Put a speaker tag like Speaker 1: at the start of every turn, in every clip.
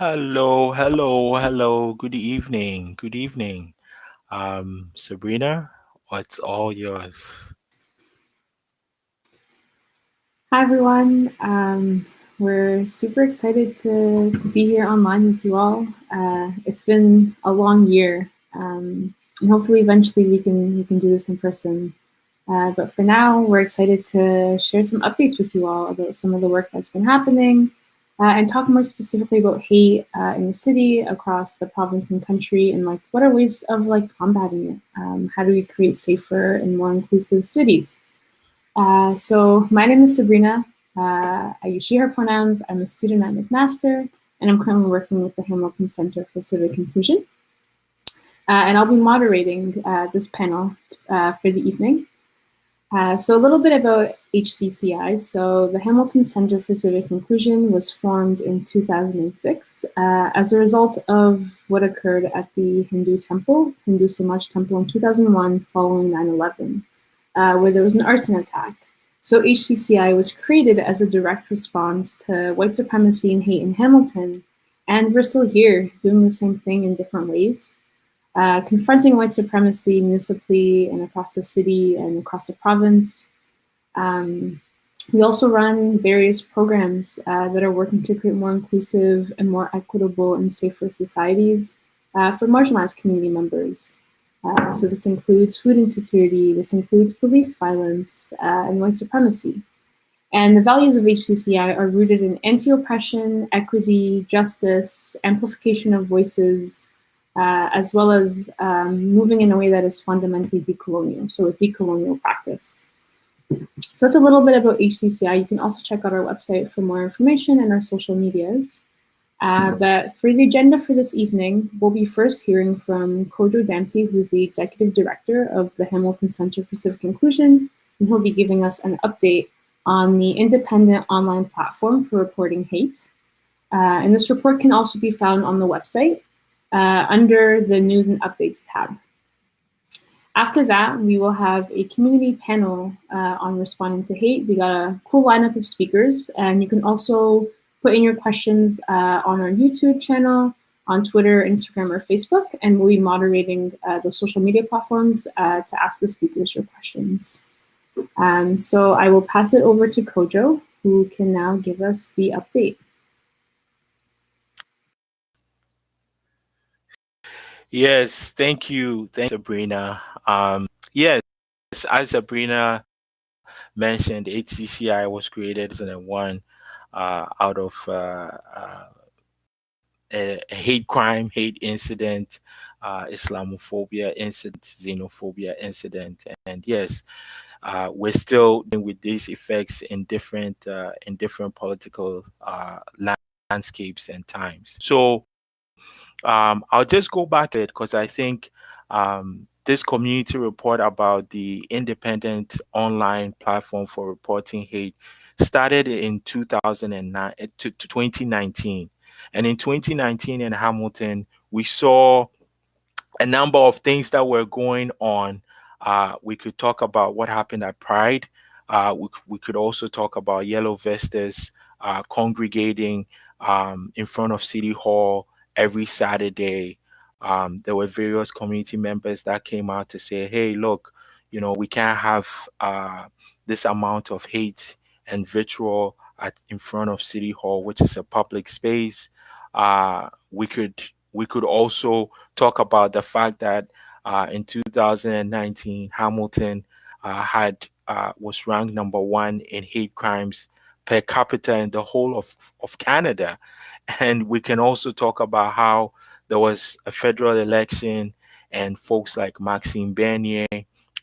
Speaker 1: Hello, hello, hello. Good evening. Good evening. Sabrina, it's all yours.
Speaker 2: Hi everyone. We're super excited to be here online with you all. It's been a long year, and hopefully eventually we can do this in person. But for now, we're excited to share some updates with you all about some of the work that's been happening, and talk more specifically about hate in the city, across the province and country, and like what are ways of like combating it. How do we create safer and more inclusive cities? So my name is Sabrina. I use she, her pronouns. I'm a student at McMaster, and I'm currently working with the Hamilton Center for Civic Inclusion. And I'll be moderating this panel for the evening. So a little bit about HCCI. So the Hamilton Center for Civic Inclusion was formed in 2006 as a result of what occurred at the Hindu Samaj Temple in 2001 following 9/11. Where there was an arson attack. So HCCI was created as a direct response to white supremacy and hate in Hamilton, and we're still here doing the same thing in different ways, confronting white supremacy municipally and across the city and across the province. We also run various programs that are working to create more inclusive and more equitable and safer societies for marginalized community members. So this includes food insecurity, this includes police violence, and white supremacy. And the values of HCCI are rooted in anti-oppression, equity, justice, amplification of voices, as well as moving in a way that is fundamentally decolonial, so a decolonial practice. So that's a little bit about HCCI. You can also check out our website for more information and our social medias. But for the agenda for this evening, we'll be first hearing from Kojo Damti, who's the Executive Director of the Hamilton Center for Civic Inclusion, and he'll be giving us an update on the independent online platform for reporting hate. And this report can also be found on the website under the News and Updates tab. After that, we will have a community panel on responding to hate. We got a cool lineup of speakers, and you can also put in your questions on our YouTube channel on Twitter, Instagram, or Facebook, and we'll be moderating those social media platforms to ask the speakers your questions. So I will pass it over to Kojo, who can now give us the update.
Speaker 1: Yes, thank you, Sabrina. Yes, as Sabrina mentioned, HCCI was created in 2001 out of a hate crime, hate incident, Islamophobia incident, xenophobia incident, and yes, we're still dealing with these effects in different political landscapes and times. So I'll just go back a bit because I think this community report about the independent online platform for reporting hate started in 2009 to 2019. And in 2019 in Hamilton, we saw a number of things that were going on. We could talk about what happened at Pride. We could also talk about yellow vestes congregating in front of City Hall every Saturday. There were various community members that came out to say, hey, look, we can't have this amount of hate and vitriol in front of City Hall, which is a public space. We could also talk about the fact that in 2019, Hamilton had was ranked number one in hate crimes per capita in the whole of Canada. And we can also talk about how there was a federal election and folks like Maxime Bernier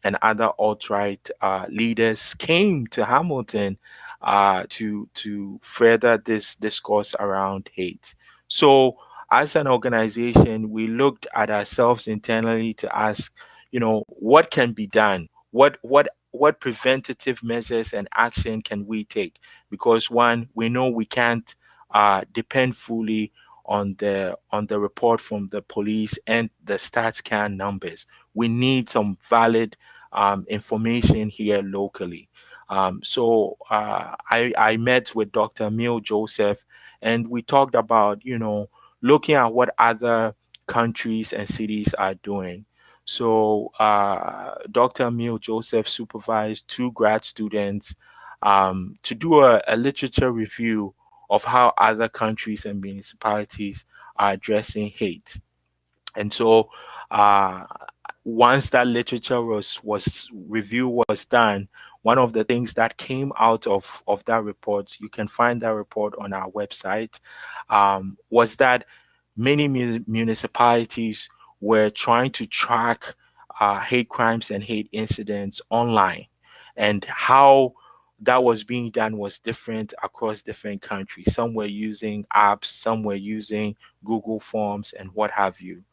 Speaker 1: and other alt-right leaders came to Hamilton to further this discourse around hate. So as an organization, we looked at ourselves internally to ask, what can be done? What preventative measures and action can we take? Because one, we know we can't depend fully on the report from the police and the stats can numbers. We need some valid information here locally. I met with Dr. Ameil Joseph, and we talked about looking at what other countries and cities are doing. So Dr. Ameil Joseph supervised two grad students to do a literature review of how other countries and municipalities are addressing hate. And so once that literature was review was done, one of the things that came out of that report, you can find that report on our website, was that many municipalities were trying to track hate crimes and hate incidents online, and how that was being done was different across different countries. Some were using apps, some were using Google Forms, and what have you.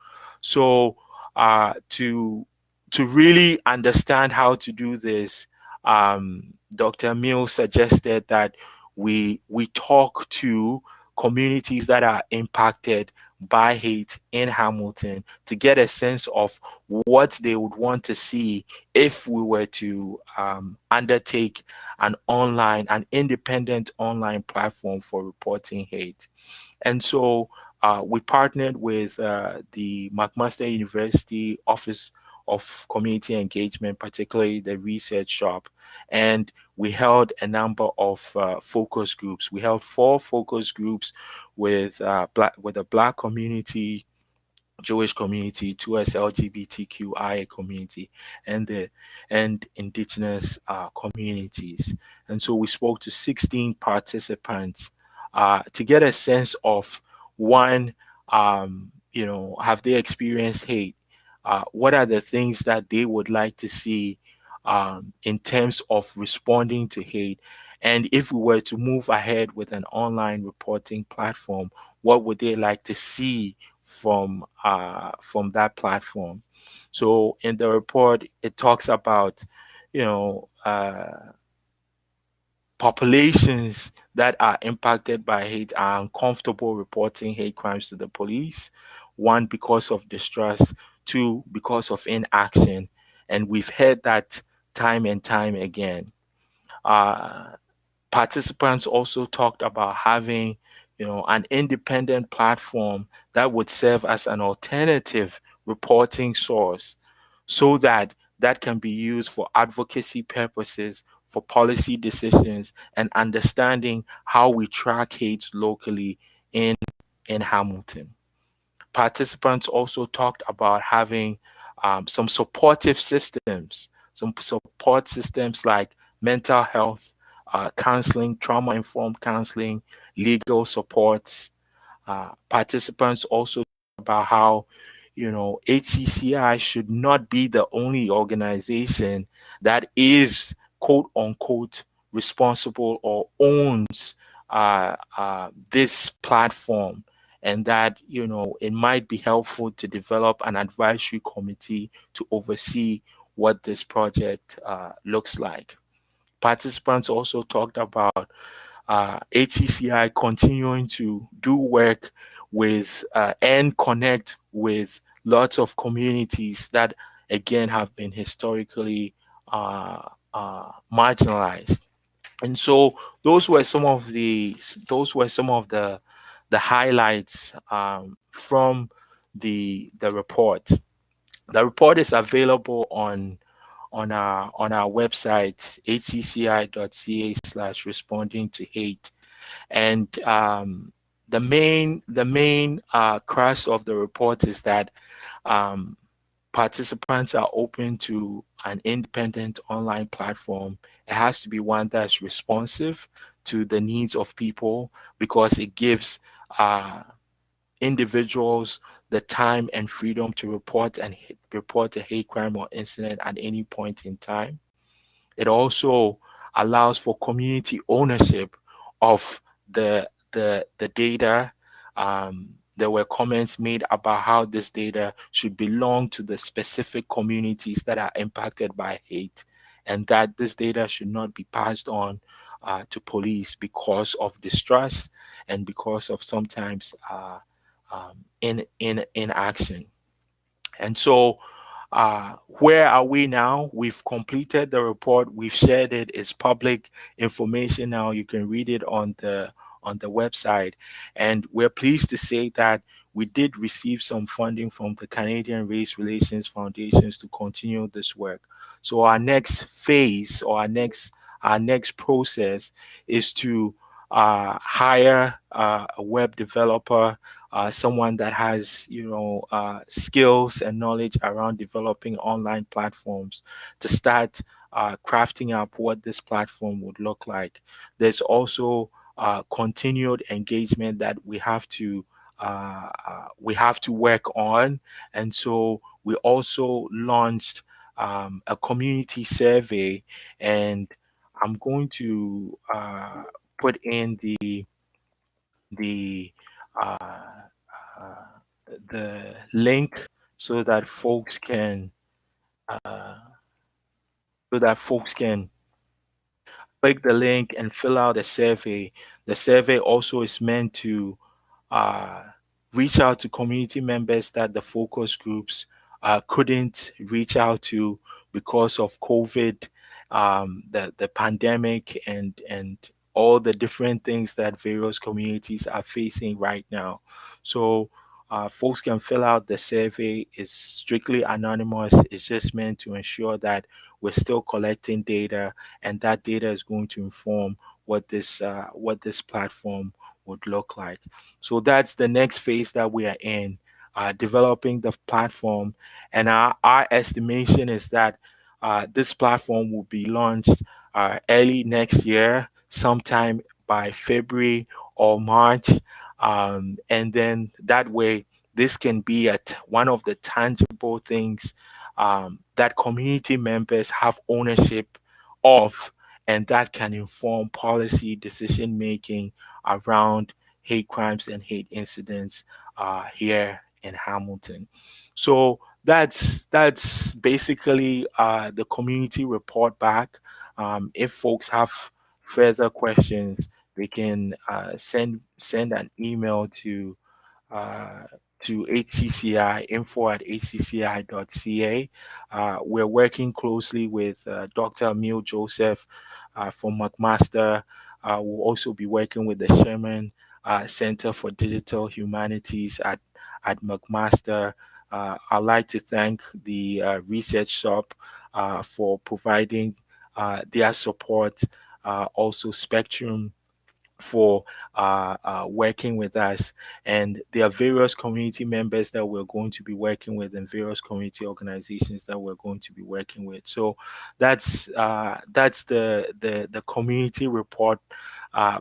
Speaker 1: So to really understand how to do this, Dr. Mill suggested that we talk to communities that are impacted by hate in Hamilton to get a sense of what they would want to see if we were to undertake an independent online platform for reporting hate. And so we partnered with the McMaster University Office of Community Engagement, particularly the research shop, and we held a number of focus groups. We held 4 focus groups with with the Black community, Jewish community, 2S LGBTQIA community, and indigenous communities. And so we spoke to 16 participants to get a sense of one, have they experienced hate? What are the things that they would like to see in terms of responding to hate? And if we were to move ahead with an online reporting platform, what would they like to see from that platform? So in the report, it talks about, you know, populations that are impacted by hate are uncomfortable reporting hate crimes to the police. One, because of distrust. Two, because of inaction. And we've heard that time and time again. Uh, Participants also talked about having an independent platform that would serve as an alternative reporting source, so that that can be used for advocacy purposes, for policy decisions, and understanding how we track hate locally in Hamilton. Participants also talked about having some supportive systems, some support systems like mental health, counseling, trauma informed counseling, legal supports. Participants also about how HCCI should not be the only organization that is quote unquote responsible or owns this platform, and that it might be helpful to develop an advisory committee to oversee what this project looks like. Participants also talked about HCCI continuing to do work with and connect with lots of communities that again have been historically marginalized. And so those were some of the highlights from the report. The report is available on our website hcci.ca/responding to hate. And the main crux of the report is that um, participants are open to an independent online platform. It has to be one that's responsive to the needs of people, because it gives uh, individuals the time and freedom to report a hate crime or incident at any point in time. It also allows for community ownership of the data. There were comments made about how this data should belong to the specific communities that are impacted by hate, and that this data should not be passed on to police because of distrust and because of sometimes in inaction. And so, where are we now? We've completed the report. We've shared it. It's public information now. You can read it on the website. And we're pleased to say that we did receive some funding from the Canadian Race Relations Foundations to continue this work. So our next phase, or our next process, is to hire a web developer, someone that has skills and knowledge around developing online platforms, to start crafting up what this platform would look like. There's also continued engagement that we have to work on. And so we also launched a community survey, and I'm going to put in the uh, uh, the link so that folks can uh, click the link and fill out a survey. The survey also is meant to uh, reach out to community members that the focus groups couldn't reach out to because of COVID, the pandemic, and all the different things that various communities are facing right now. So folks can fill out the survey. It's strictly anonymous. It's just meant to ensure that we're still collecting data, and that data is going to inform what this platform would look like. So that's the next phase that we are in, developing the platform. And our estimation is that this platform will be launched early next year, sometime by February or March. And then that way, this can be one of the tangible things that community members have ownership of, and that can inform policy decision making around hate crimes and hate incidents here in Hamilton. So that's basically the community report back. If folks have further questions, they can send an email uh, to HCCI, info@hcci.ca. We're working closely with Dr. Ameil Joseph from McMaster. We'll also be working with the chairman Center for Digital Humanities at McMaster. I'd like to thank the research shop for providing their support. Also, Spectrum for working with us. And there are various community members that we're going to be working with, and various community organizations that we're going to be working with. So that's the community report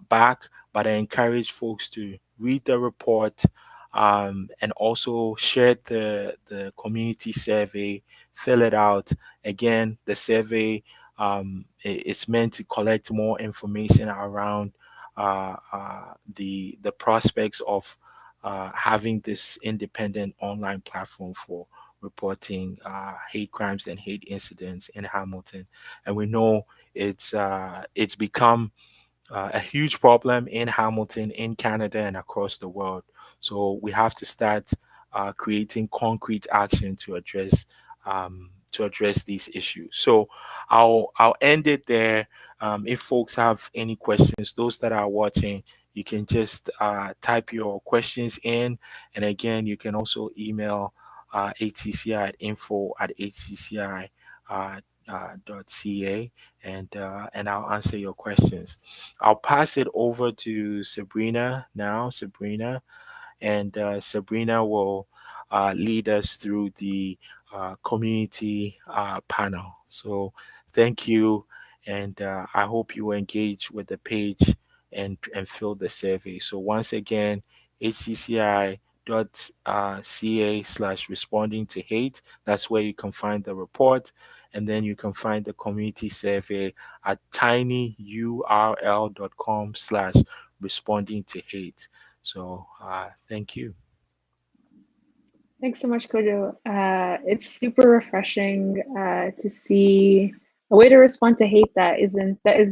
Speaker 1: back. But I encourage folks to read the report. And also share the community survey, fill it out. Again, the survey is meant to collect more information around the prospects of having this independent online platform for reporting hate crimes and hate incidents in Hamilton. And we know it's become a huge problem in Hamilton, in Canada, and across the world. So we have to start creating concrete action to address these issues. So I'll end it there. If folks have any questions, those that are watching, you can just type your questions in, and again, you can also email HCCI at info@hcci. .ca and I'll answer your questions. I'll pass it over to Sabrina now. Sabrina, and Sabrina will lead us through the community panel. So thank you, and I hope you engage with the page and fill the survey. So once again, hcci.ca/responding to hate. That's where you can find the report, and then you can find the community survey at tinyurl.com/responding to hate. So thank you.
Speaker 2: Thanks so much, Kojo. It's super refreshing to see a way to respond to hate that is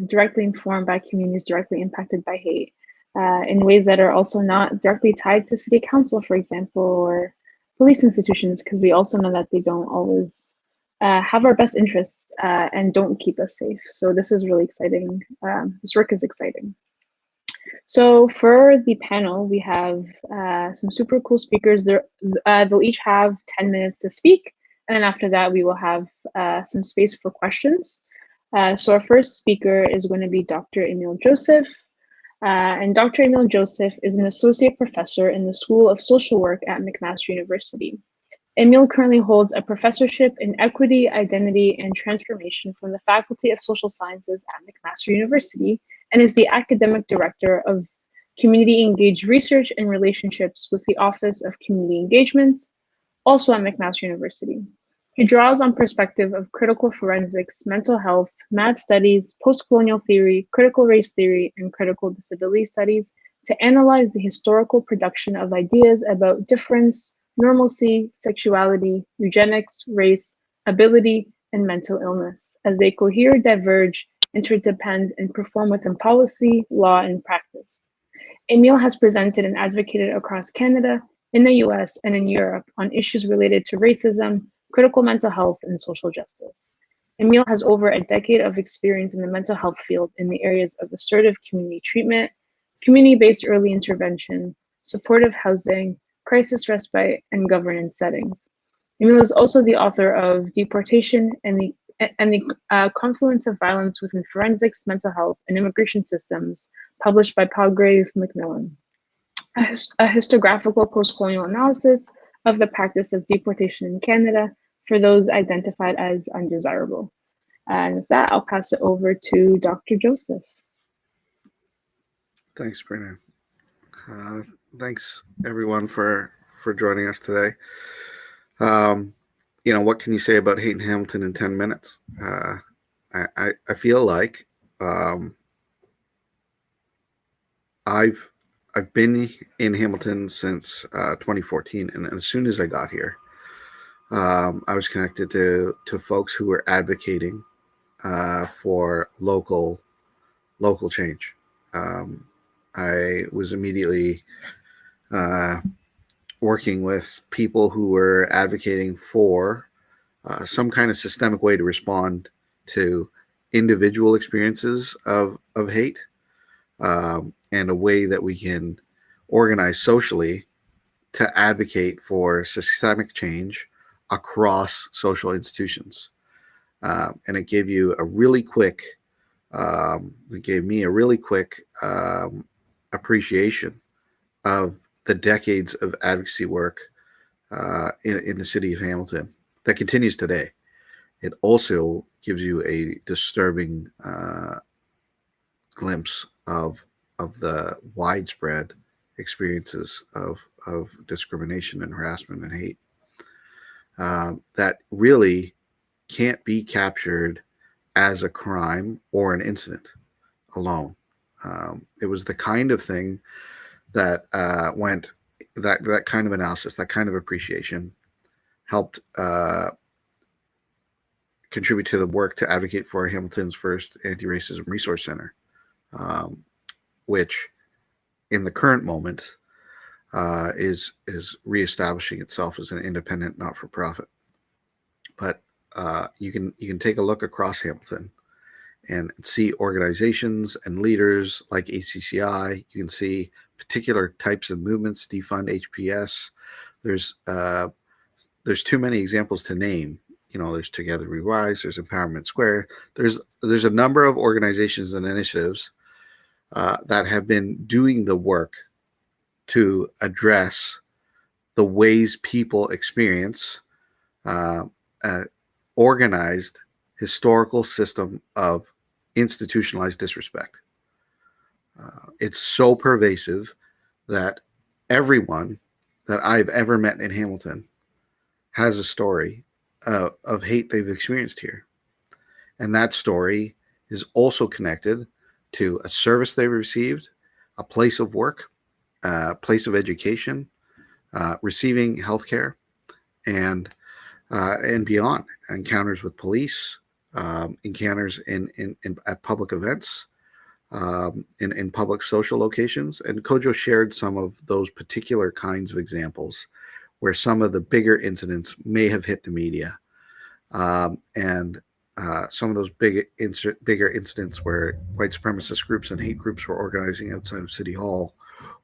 Speaker 2: directly informed by communities directly impacted by hate, in ways that are also not directly tied to city council, for example, or police institutions, because we also know that they don't always have our best interests and don't keep us safe. So this is really exciting. This work is exciting. So for the panel, we have some super cool speakers. They'll each have 10 minutes to speak, and then after that, we will have some space for questions. So our first speaker is going to be Dr. Ameil Joseph. And Dr. Ameil Joseph is an associate professor in the School of Social Work at McMaster University. Ameil currently holds a professorship in equity, identity, and transformation from the Faculty of Social Sciences at McMaster University, and is the academic director of community engaged research and relationships with the Office of Community Engagement, also at McMaster University. He draws on perspective of critical forensics, mental health, math studies, post-colonial theory, critical race theory, and critical disability studies to analyze the historical production of ideas about difference, normalcy, sexuality, eugenics, race, ability, and mental illness, as they cohere, diverge, interdepend, and perform within policy, law, and practice. Ameil has presented and advocated across Canada, in the US, and in Europe on issues related to racism, critical mental health, and social justice. Ameil has over a decade of experience in the mental health field in the areas of assertive community treatment, community-based early intervention, supportive housing, crisis respite, and governance settings. Ameil is also the author of Deportation and the Confluence of Violence Within Forensics, Mental Health, and Immigration Systems, published by Palgrave Macmillan, a historiographical post-colonial analysis of the practice of deportation in Canada for those identified as undesirable. And with that, I'll pass it over to Dr. Joseph.
Speaker 3: Thanks, Brina. Thanks everyone for joining us today. What can you say about hate in Hamilton in 10 minutes? I feel like I've been in Hamilton since 2014, and as soon as I got here, I was connected to folks who were advocating for local change. I was immediately working with people who were advocating for some kind of systemic way to respond to individual experiences of hate, and a way that we can organize socially to advocate for systemic change across social institutions. And it gave you a really quick, it gave me a really quick appreciation of the decades of advocacy work in the city of Hamilton that continues today. It also gives you a disturbing glimpse of the widespread experiences of discrimination and harassment and hate that really can't be captured as a crime or an incident alone. It was the kind of thing that went that kind of analysis, that kind of appreciation, helped contribute to the work to advocate for Hamilton's first anti-racism resource center, which, in the current moment, is reestablishing itself as an independent, not-for-profit. But you can take a look across Hamilton and see organizations and leaders like HCCI. You can see particular types of movements, defund HPS. There's too many examples to name. There's Together We Rise, there's Empowerment Square. There's a number of organizations and initiatives that have been doing the work to address the ways people experience organized historical system of institutionalized disrespect. It's so pervasive that everyone that I've ever met in Hamilton has a story of hate they've experienced here. And that story is also connected to a service they received, a place of work, a place of education, receiving healthcare, and beyond. Encounters with police, encounters at public events, in public social locations. And Kojo shared some of those particular kinds of examples where some of the bigger incidents may have hit the media. And some of those bigger incidents where white supremacist groups and hate groups were organizing outside of City Hall,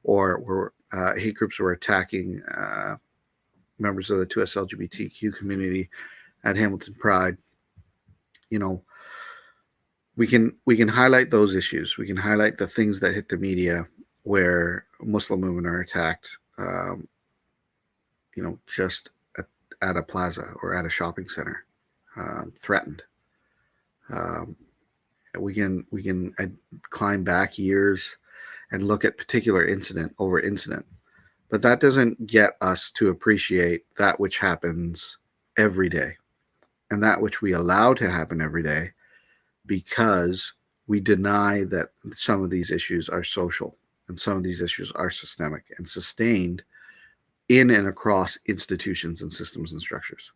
Speaker 3: or were hate groups were attacking members of the 2S LGBTQ community at Hamilton Pride. We can highlight those issues. We can highlight the things that hit the media where Muslim women are attacked, just at a plaza or at a shopping center, threatened. We can climb back years and look at particular incident over incident, but that doesn't get us to appreciate that which happens every day, and that which we allow to happen every day, because we deny that some of these issues are social and some of these issues are systemic and sustained in and across institutions and systems and structures.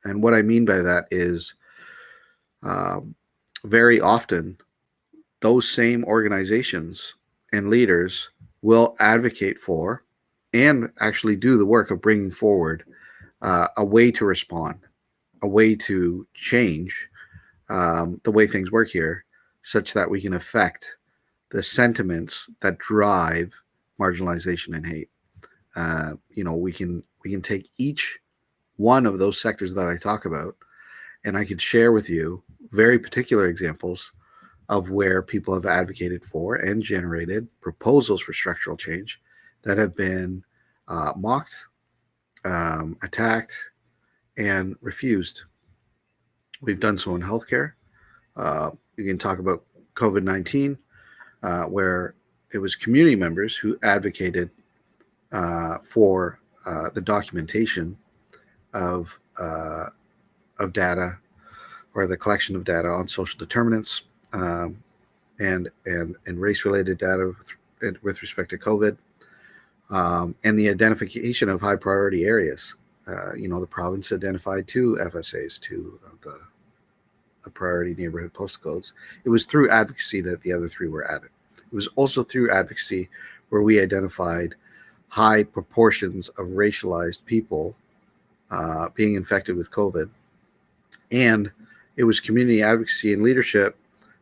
Speaker 3: And what I mean by that is very often those same organizations and leaders will advocate for and actually do the work of bringing forward a way to respond, a way to change the way things work here, such that we can affect the sentiments that drive marginalization and hate. We can take each one of those sectors that I talk about, and I could share with you very particular examples of where people have advocated for and generated proposals for structural change that have been mocked, attacked, and refused. We've done so in healthcare. You can talk about COVID-19, where it was community members who advocated for the documentation of data, or the collection of data on social determinants and race-related data with respect to COVID, and the identification of high priority areas. The province identified 2 FSAs, 2 of the priority neighborhood postal codes. It was through advocacy that the other 3 were added. It was also through advocacy where we identified high proportions of racialized people being infected with COVID. And it was community advocacy and leadership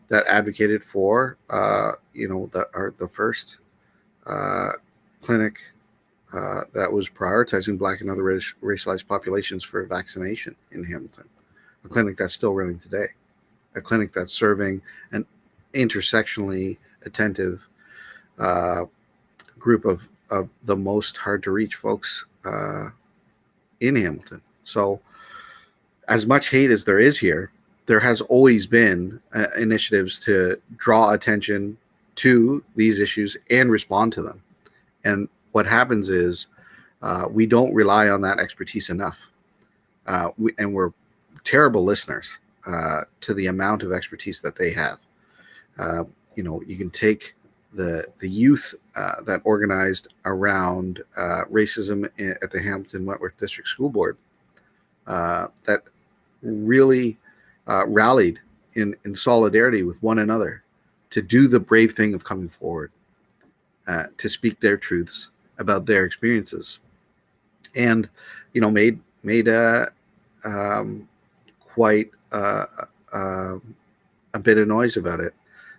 Speaker 3: that advocated for, the first clinic that was prioritizing Black and other racialized populations for vaccination in Hamilton, a clinic that's still running today, a clinic that's serving an intersectionally attentive group of the most hard to reach folks in Hamilton. So as much hate as there is here, there has always been initiatives to draw attention to these issues and respond to them. And what happens is we don't rely on that expertise enough. And we're terrible listeners to the amount of expertise that they have. You can take the youth that organized around racism at the Hamilton Wentworth District School Board that really rallied in solidarity with one another to do the brave thing of coming forward, to speak their truths about their experiences, and made quite a bit of noise about it,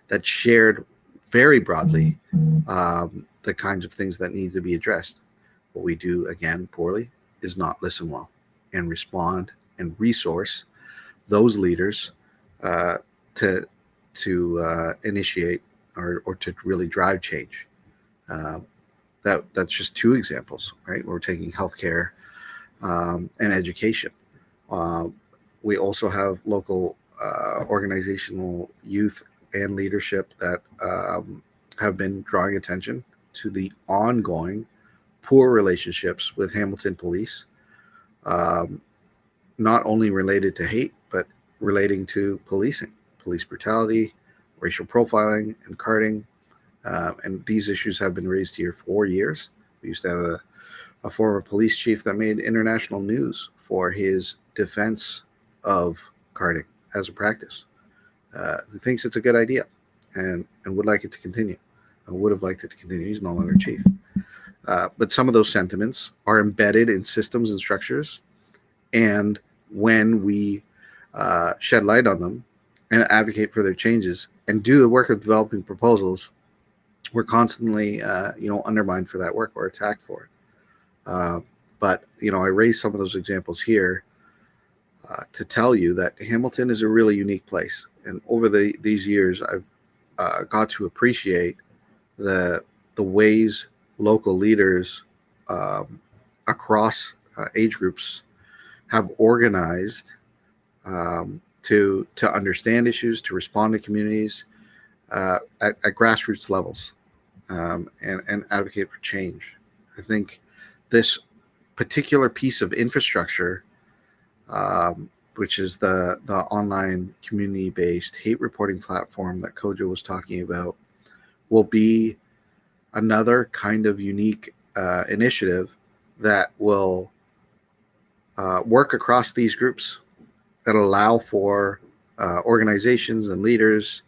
Speaker 3: that shared very broadly the kinds of things that need to be addressed. What we do, again, poorly is not listen well and respond and resource those leaders to initiate or to really drive change. That's just two examples, right? We're taking healthcare and education. We also have local organizational youth and leadership that have been drawing attention to the ongoing poor relationships with Hamilton police, not only related to hate, but relating to policing, police brutality, racial profiling, and carding. And these issues have been raised here for years. We used to have a former police chief that made international news for his defense of carding as a practice, who thinks it's a good idea and would like it to continue, and would have liked it to continue. He's no longer chief. But some of those sentiments are embedded in systems and structures. And when we shed light on them and advocate for their changes and do the work of developing proposals, we're constantly, undermined for that work or attacked for it. But I raised some of those examples here to tell you that Hamilton is a really unique place. And over these years, I've got to appreciate the ways local leaders across age groups have organized to understand issues, to respond to communities at grassroots levels, and advocate for change. I think this particular piece of infrastructure, which is the online community-based hate reporting platform that Kojo was talking about, will be another kind of unique initiative that will work across these groups, that allow for organizations and leaders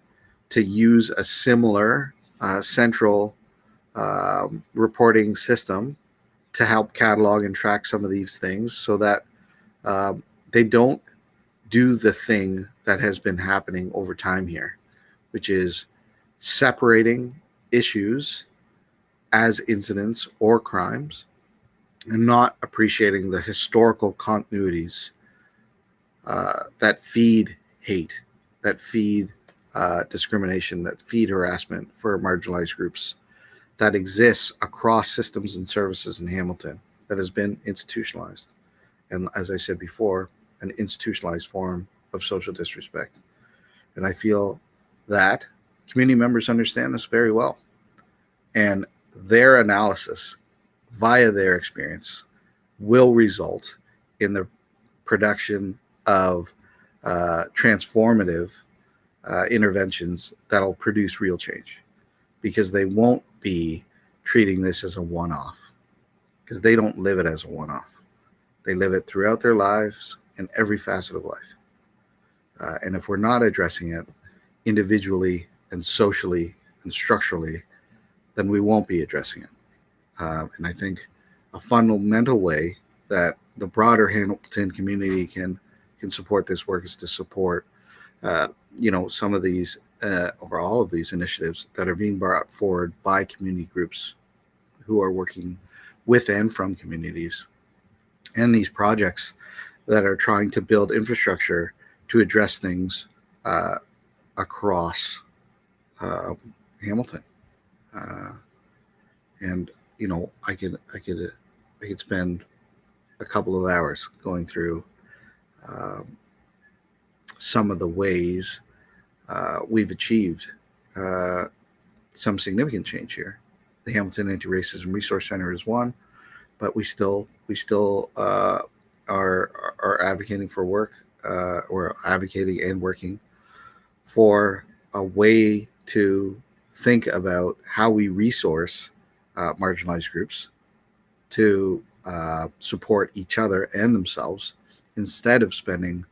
Speaker 3: to use a similar central reporting system to help catalog and track some of these things, so that they don't do the thing that has been happening over time here, which is separating issues as incidents or crimes and not appreciating the historical continuities that feed hate, that feed discrimination, that feed harassment for marginalized groups, that exists across systems and services in Hamilton, that has been institutionalized. And as I said before, an institutionalized form of social disrespect. And I feel that community members understand this very well. And their analysis via their experience will result in the production of transformative interventions that'll produce real change, because they won't be treating this as a one-off, because they don't live it as a one-off. They live it throughout their lives in every facet of life. And if we're not addressing it individually and socially and structurally, then we won't be addressing it. And I think a fundamental way that the broader Hamilton community can support this work is to support, some of these or all of these initiatives that are being brought forward by community groups who are working with and from communities, and these projects that are trying to build infrastructure to address things across Hamilton. And I could spend a couple of hours going through some of the ways we've achieved some significant change here. The Hamilton Anti-Racism Resource Center is one, but we still are advocating for work, or advocating and working for a way to think about how we resource marginalized groups to support each other and themselves, instead of spending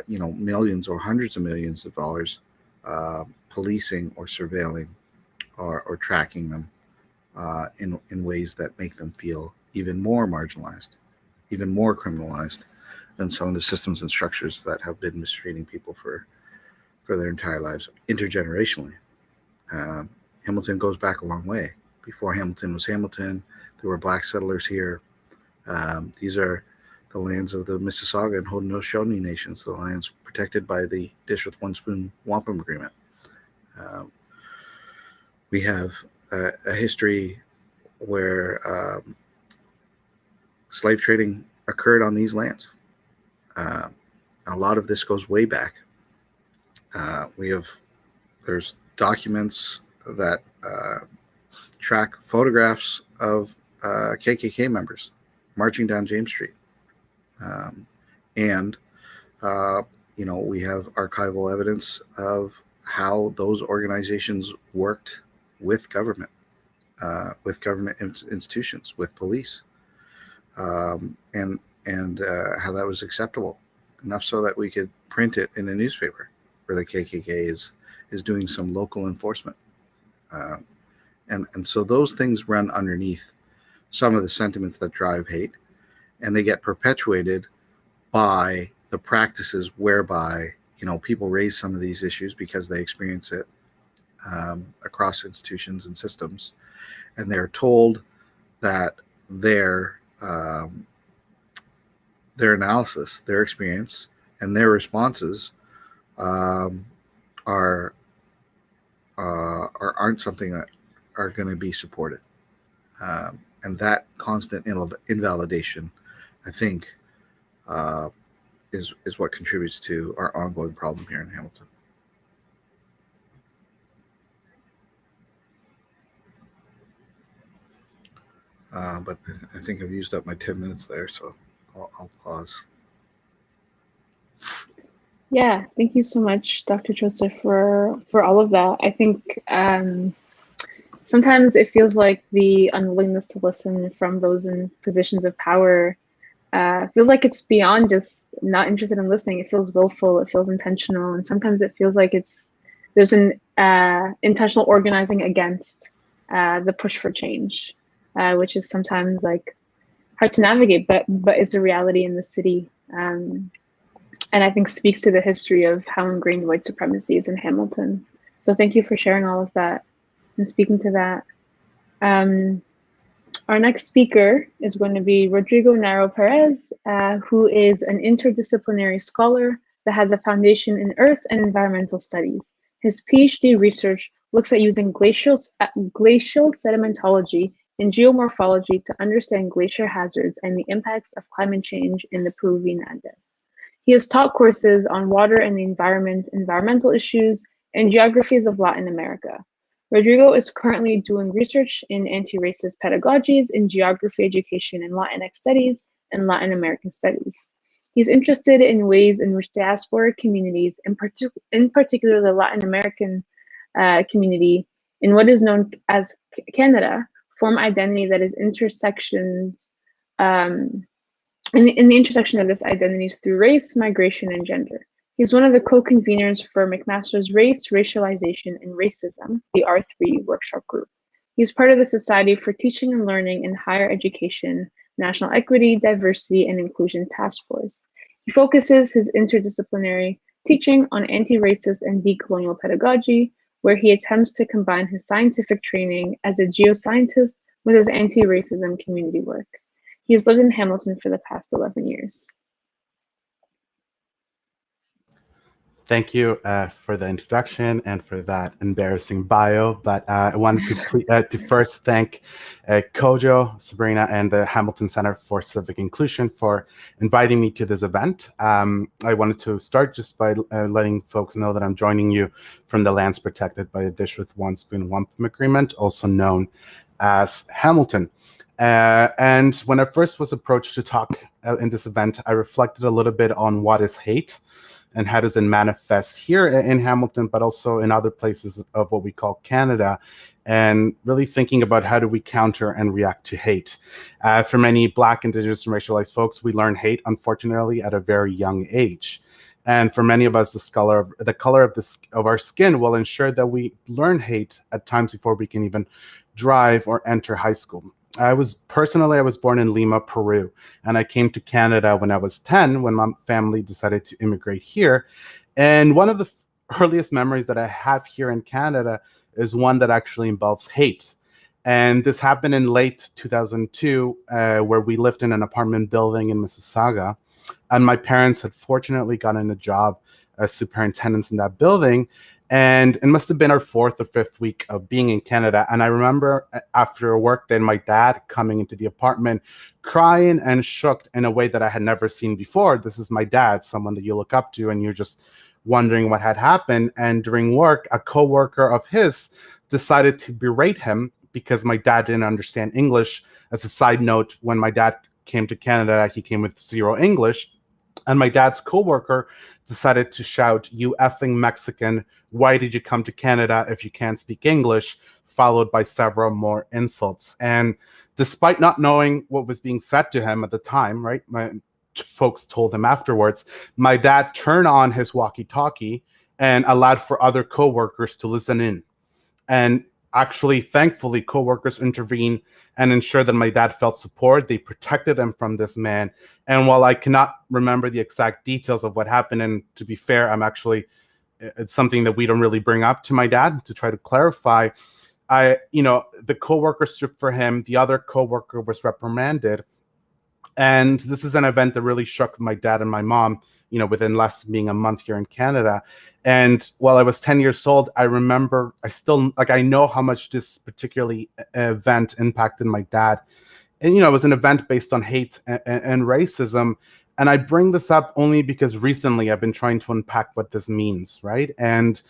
Speaker 3: millions or hundreds of millions of dollars policing or surveilling or tracking them in ways that make them feel even more marginalized, even more criminalized than some of the systems and structures that have been mistreating people for their entire lives, intergenerationally. Hamilton goes back a long way. Before Hamilton was Hamilton, there were Black settlers here. These are the lands of the Mississauga and Haudenosaunee nations, the lands protected by the Dish with One Spoon Wampum Agreement. We have a history where slave trading occurred on these lands. A lot of this goes way back. There's documents that track photographs of KKK members marching down James Street. And we have archival evidence of how those organizations worked with government institutions, with police, and how that was acceptable, enough so that we could print it in a newspaper where the KKK is doing some local enforcement. And so those things run underneath some of the sentiments that drive hate, and they get perpetuated by the practices whereby people raise some of these issues because they experience it across institutions and systems, and they're told that their analysis, their experience, and their responses aren't something that are going to be supported, and that constant invalidation, I think, is what contributes to our ongoing problem here in Hamilton. But I think I've used up my 10 minutes there, so I'll pause.
Speaker 2: Yeah, thank you so much, Dr. Joseph, for all of that. I think sometimes it feels like the unwillingness to listen from those in positions of power feels like it's beyond just not interested in listening. It feels willful, it feels intentional, and sometimes it feels like there's an intentional organizing against the push for change, which is sometimes like hard to navigate, but is a reality in the city. And I think speaks to the history of how ingrained white supremacy is in Hamilton. So thank you for sharing all of that and speaking to that. Our next speaker is going to be Rodrigo Narro Perez, who is an interdisciplinary scholar that has a foundation in earth and environmental studies. His PhD research looks at using glacial sedimentology and geomorphology to understand glacier hazards and the impacts of climate change in the Peruvian Andes. He has taught courses on water and the environment, environmental issues, and geographies of Latin America. Rodrigo is currently doing research in anti-racist pedagogies in geography education and Latinx studies and Latin American studies. He's interested in ways in which diaspora communities, in particular the Latin American community, in what is known as Canada, form identity that is intersections, in the intersection of this identities through race, migration, and gender. He's one of the co-conveners for McMaster's Race, Racialization, and Racism, the R3 workshop group. He's part of the Society for Teaching and Learning in Higher Education, National Equity, Diversity, and Inclusion Task Force. He focuses his interdisciplinary teaching on anti-racist and decolonial pedagogy, where he attempts to combine his scientific training as a geoscientist with his anti-racism community work. He has lived in Hamilton for the past 11 years.
Speaker 4: Thank you for the introduction and for that embarrassing bio. But I wanted to first thank Kojo, Sabrina, and the Hamilton Center for Civic Inclusion for inviting me to this event. I wanted to start just by letting folks know that I'm joining you from the lands protected by the Dish with One Spoon Wampum Agreement, also known as Hamilton. And when I first was approached to talk in this event, I reflected a little bit on what is hate and how does it manifest here in Hamilton, but also in other places of what we call Canada, and really thinking about how do we counter and react to hate. For many Black, Indigenous, and racialized folks, we learn hate, unfortunately, at a very young age. And for many of us, the color of our skin will ensure that we learn hate at times before we can even drive or enter high school. I was born in Lima, Peru, and I came to Canada when I was 10, when my family decided to immigrate here. And one of the earliest memories that I have here in Canada is one that actually involves hate. And this happened in late 2002, where we lived in an apartment building in Mississauga. And my parents had fortunately gotten a job as superintendents in that building. And it must have been our 4th or 5th week of being in Canada. And I remember after a work day, my dad coming into the apartment, crying and shook in a way that I had never seen before. This is my dad, someone that you look up to, and you're just wondering what had happened. And during work, a coworker of his decided to berate him because my dad didn't understand English. As a side note, when my dad came to Canada, he came with 0 English. And my dad's coworker decided to shout, "You effing Mexican, why did you come to Canada if you can't speak English?" followed by several more insults. And despite not knowing what was being said to him at the time, right, my folks told him afterwards, my dad turned on his walkie-talkie and allowed for other coworkers to listen in. And actually, thankfully, coworkers intervened and ensured that my dad felt support. They protected him from this man. And while I cannot remember the exact details of what happened, and to be fair, it's something that we don't really bring up to my dad to try to clarify. The coworker stood for him. The other coworker was reprimanded. And this is an event that really shook my dad and my mom, within less than being a month here in Canada. And while I was 10 years old, I remember, I know how much this particularly event impacted my dad. And, it was an event based on hate and racism. And I bring this up only because recently I've been trying to unpack what this means, right? And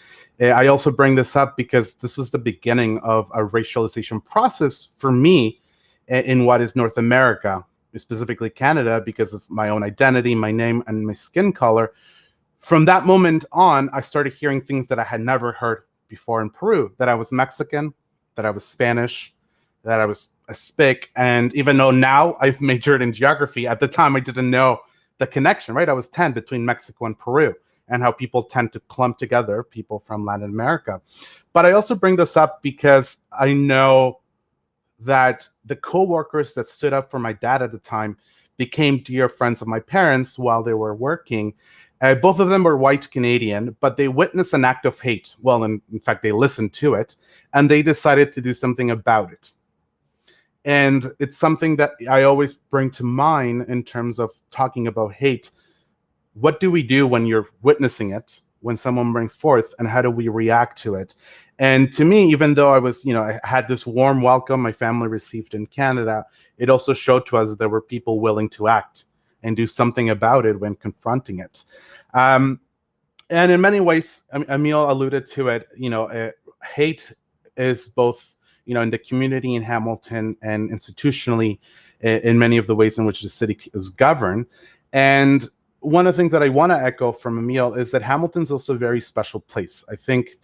Speaker 4: I also bring this up because this was the beginning of a racialization process for me in what is North America, specifically Canada, because of my own identity, my name, and my skin color. From that moment on, I started hearing things that I had never heard before in Peru, that I was Mexican, that I was Spanish, that I was Hispanic. And even though now I've majored in geography, at the time I didn't know the connection, right? I was 10 between Mexico and Peru, and how people tend to clump together, people from Latin America. But I also bring this up because I know that the co-workers that stood up for my dad at the time became dear friends of my parents while they were working. Both of them were white Canadian, but they witnessed an act of hate. Well, in fact, they listened to it, and they decided to do something about it. And it's something that I always bring to mind in terms of talking about hate. What do we do when you're witnessing it, when someone brings forth, and how do we react to it? And to me, even though I had this warm welcome my family received in Canada, it also showed to us that there were people willing to act and do something about it when confronting it. And in many ways, Ameil alluded to it, hate is both, in the community in Hamilton and institutionally in many of the ways in which the city is governed. And one of the things that I want to echo from Ameil is that Hamilton's also a very special place. I think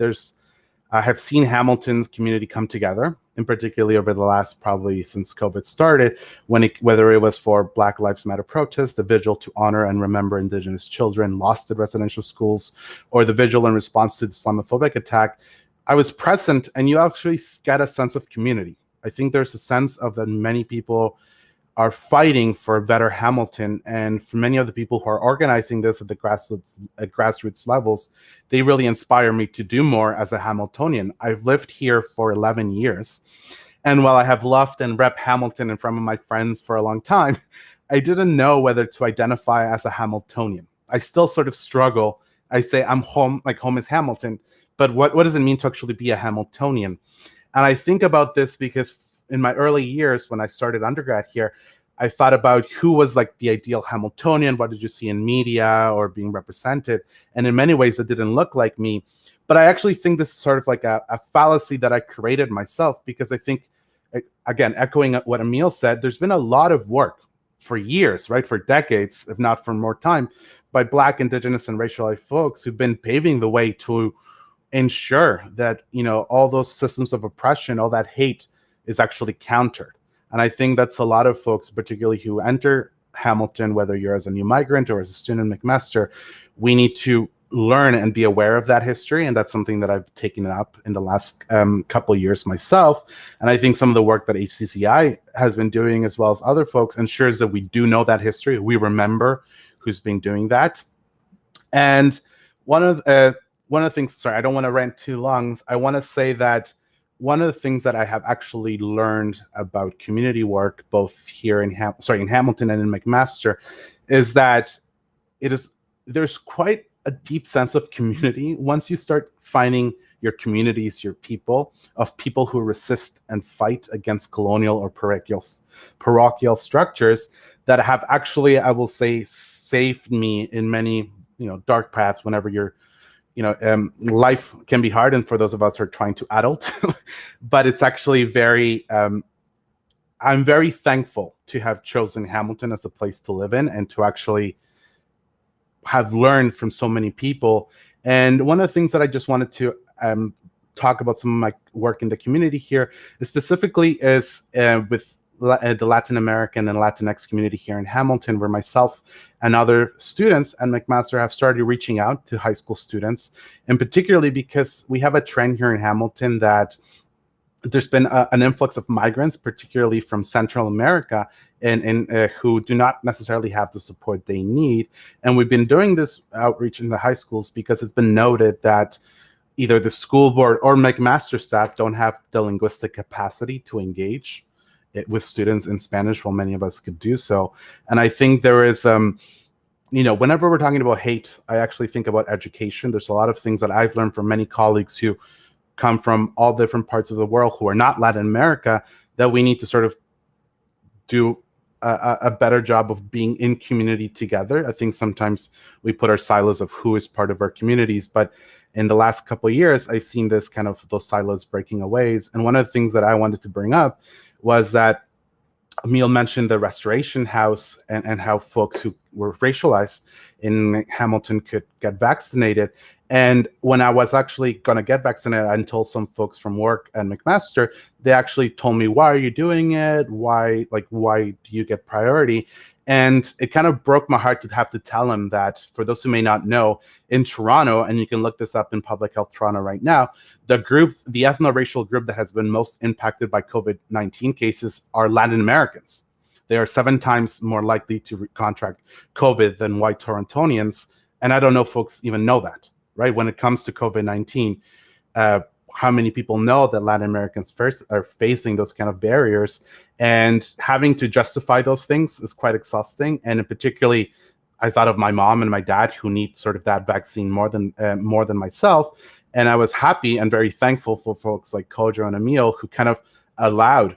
Speaker 4: I have seen Hamilton's community come together, in particularly over the last, probably since COVID started, whether it was for Black Lives Matter protests, the vigil to honor and remember Indigenous children lost at residential schools, or the vigil in response to the Islamophobic attack. I was present, and you actually get a sense of community. I think there's a sense of that many people are fighting for a better Hamilton, and for many of the people who are organizing this at the grassroots levels, they really inspire me to do more as a Hamiltonian. I've lived here for 11 years, And while I have loved and rep Hamilton in front of my friends for a long time, I didn't know whether to identify as a Hamiltonian. I still sort of struggle. I say I'm home, like home is Hamilton, but what does it mean to actually be a Hamiltonian? And I think about this because in my early years, when I started undergrad here, I thought about who was like the ideal Hamiltonian. What did you see in media or being represented? And in many ways, it didn't look like me. But I actually think this is sort of like a fallacy that I created myself, because I think, again, echoing what Ameil said, there's been a lot of work for years, right, for decades, if not for more time, by Black, Indigenous, and racialized folks who've been paving the way to ensure that, you know, all those systems of oppression, all that hate is actually countered. And I think that's a lot of folks, particularly who enter Hamilton, whether you're as a new migrant or as a student in McMaster, we need to learn and be aware of that history. And that's something that I've taken up in the last couple of years myself. And I think some of the work that HCCI has been doing, as well as other folks, ensures that we do know that history. We remember who's been doing that. And one of the things, sorry, I don't want to rant too long. I want to say that one of the things that I have actually learned about community work, both here in Hamilton and in McMaster, is that there's quite a deep sense of community once you start finding your communities, your people, of people who resist and fight against colonial or parochial structures that have actually, I will say, saved me in many, you know, dark paths whenever you're, you know, life can be hard, and for those of us who are trying to adult, but it's actually very, I'm very thankful to have chosen Hamilton as a place to live in and to actually have learned from so many people. And one of the things that I just wanted to talk about some of my work in the community here specifically is with the Latin American and Latinx community here in Hamilton, where myself and other students at McMaster have started reaching out to high school students, and particularly because we have a trend here in Hamilton that there's been an influx of migrants, particularly from Central America, and who do not necessarily have the support they need. And we've been doing this outreach in the high schools because it's been noted that either the school board or McMaster staff don't have the linguistic capacity to engage with students in Spanish, while many of us could do so. And I think there is, you know, whenever we're talking about hate, I actually think about education. There's a lot of things that I've learned from many colleagues who come from all different parts of the world who are not Latin America, that we need to sort of do a better job of being in community together. I think sometimes we put our silos of who is part of our communities, but in the last couple of years, I've seen this kind of those silos breaking away. And one of the things that I wanted to bring up was that Ameil mentioned the Restoration House and how folks who were racialized in Hamilton could get vaccinated. And when I was actually going to get vaccinated, I told some folks from work at McMaster, they actually told me, why are you doing it? Why do you get priority? And it kind of broke my heart to have to tell them that, for those who may not know, in Toronto, and you can look this up in Public Health Toronto right now, the ethno-racial group that has been most impacted by COVID-19 cases are Latin Americans. They are 7 times more likely to contract COVID than white Torontonians. And I don't know if folks even know that, right? When it comes to COVID-19, how many people know that Latin Americans first are facing those kind of barriers, and having to justify those things is quite exhausting. And particularly, I thought of my mom and my dad, who need sort of that vaccine more than myself. And I was happy and very thankful for folks like Kojo and Ameil, who kind of allowed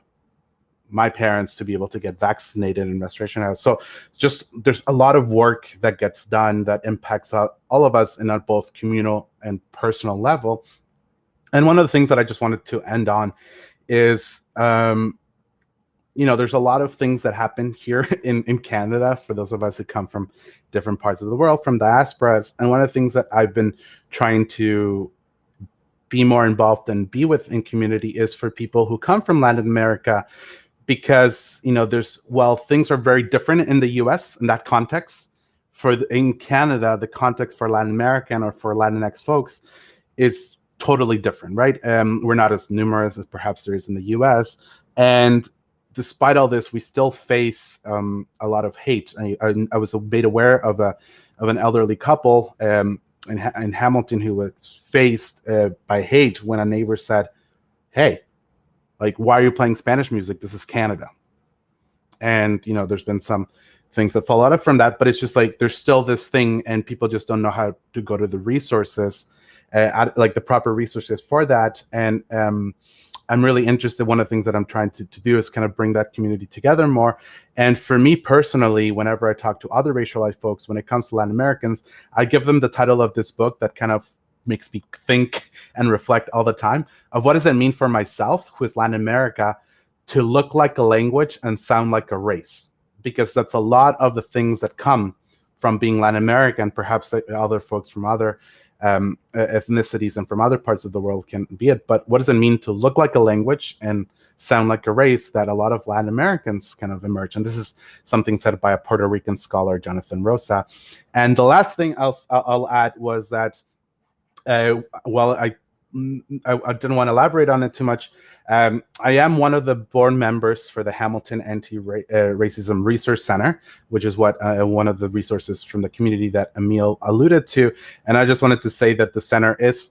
Speaker 4: my parents to be able to get vaccinated in Restoration House. So just there's a lot of work that gets done that impacts all of us in a both communal and personal level. And one of the things that I just wanted to end on is, you know, there's a lot of things that happen here in Canada for those of us who come from different parts of the world, from diasporas. And one of the things that I've been trying to be more involved and be with in community is for people who come from Latin America, because, you know, while things are very different in the US in that context, in Canada, the context for Latin American or for Latinx folks is totally different, right? We're not as numerous as perhaps there is in the US. And despite all this, we still face a lot of hate. I was made aware of an elderly couple in Hamilton who was faced by hate when a neighbor said, "Hey, like, why are you playing Spanish music? This is Canada. And, there's been some things that fall out of from that, but it's just like, there's still this thing, and people just don't know how to go to the resources, like the proper resources for that. And I'm really interested. One of the things that I'm trying to do is kind of bring that community together more. And for me personally, whenever I talk to other racialized folks, when it comes to Latin Americans, I give them the title of this book that kind of makes me think and reflect all the time of what does it mean for myself, who is Latin America, to look like a language and sound like a race, because that's a lot of the things that come from being Latin American. Perhaps other folks from other ethnicities and from other parts of the world can be it. But what does it mean to look like a language and sound like a race that a lot of Latin Americans kind of emerge? And this is something said by a Puerto Rican scholar, Jonathan Rosa. And the last thing I'll add was that, well, I didn't want to elaborate on it too much. I am one of the board members for the Hamilton Anti-Racism Research Center, which is what one of the resources from the community that Ameil alluded to. And I just wanted to say that the center is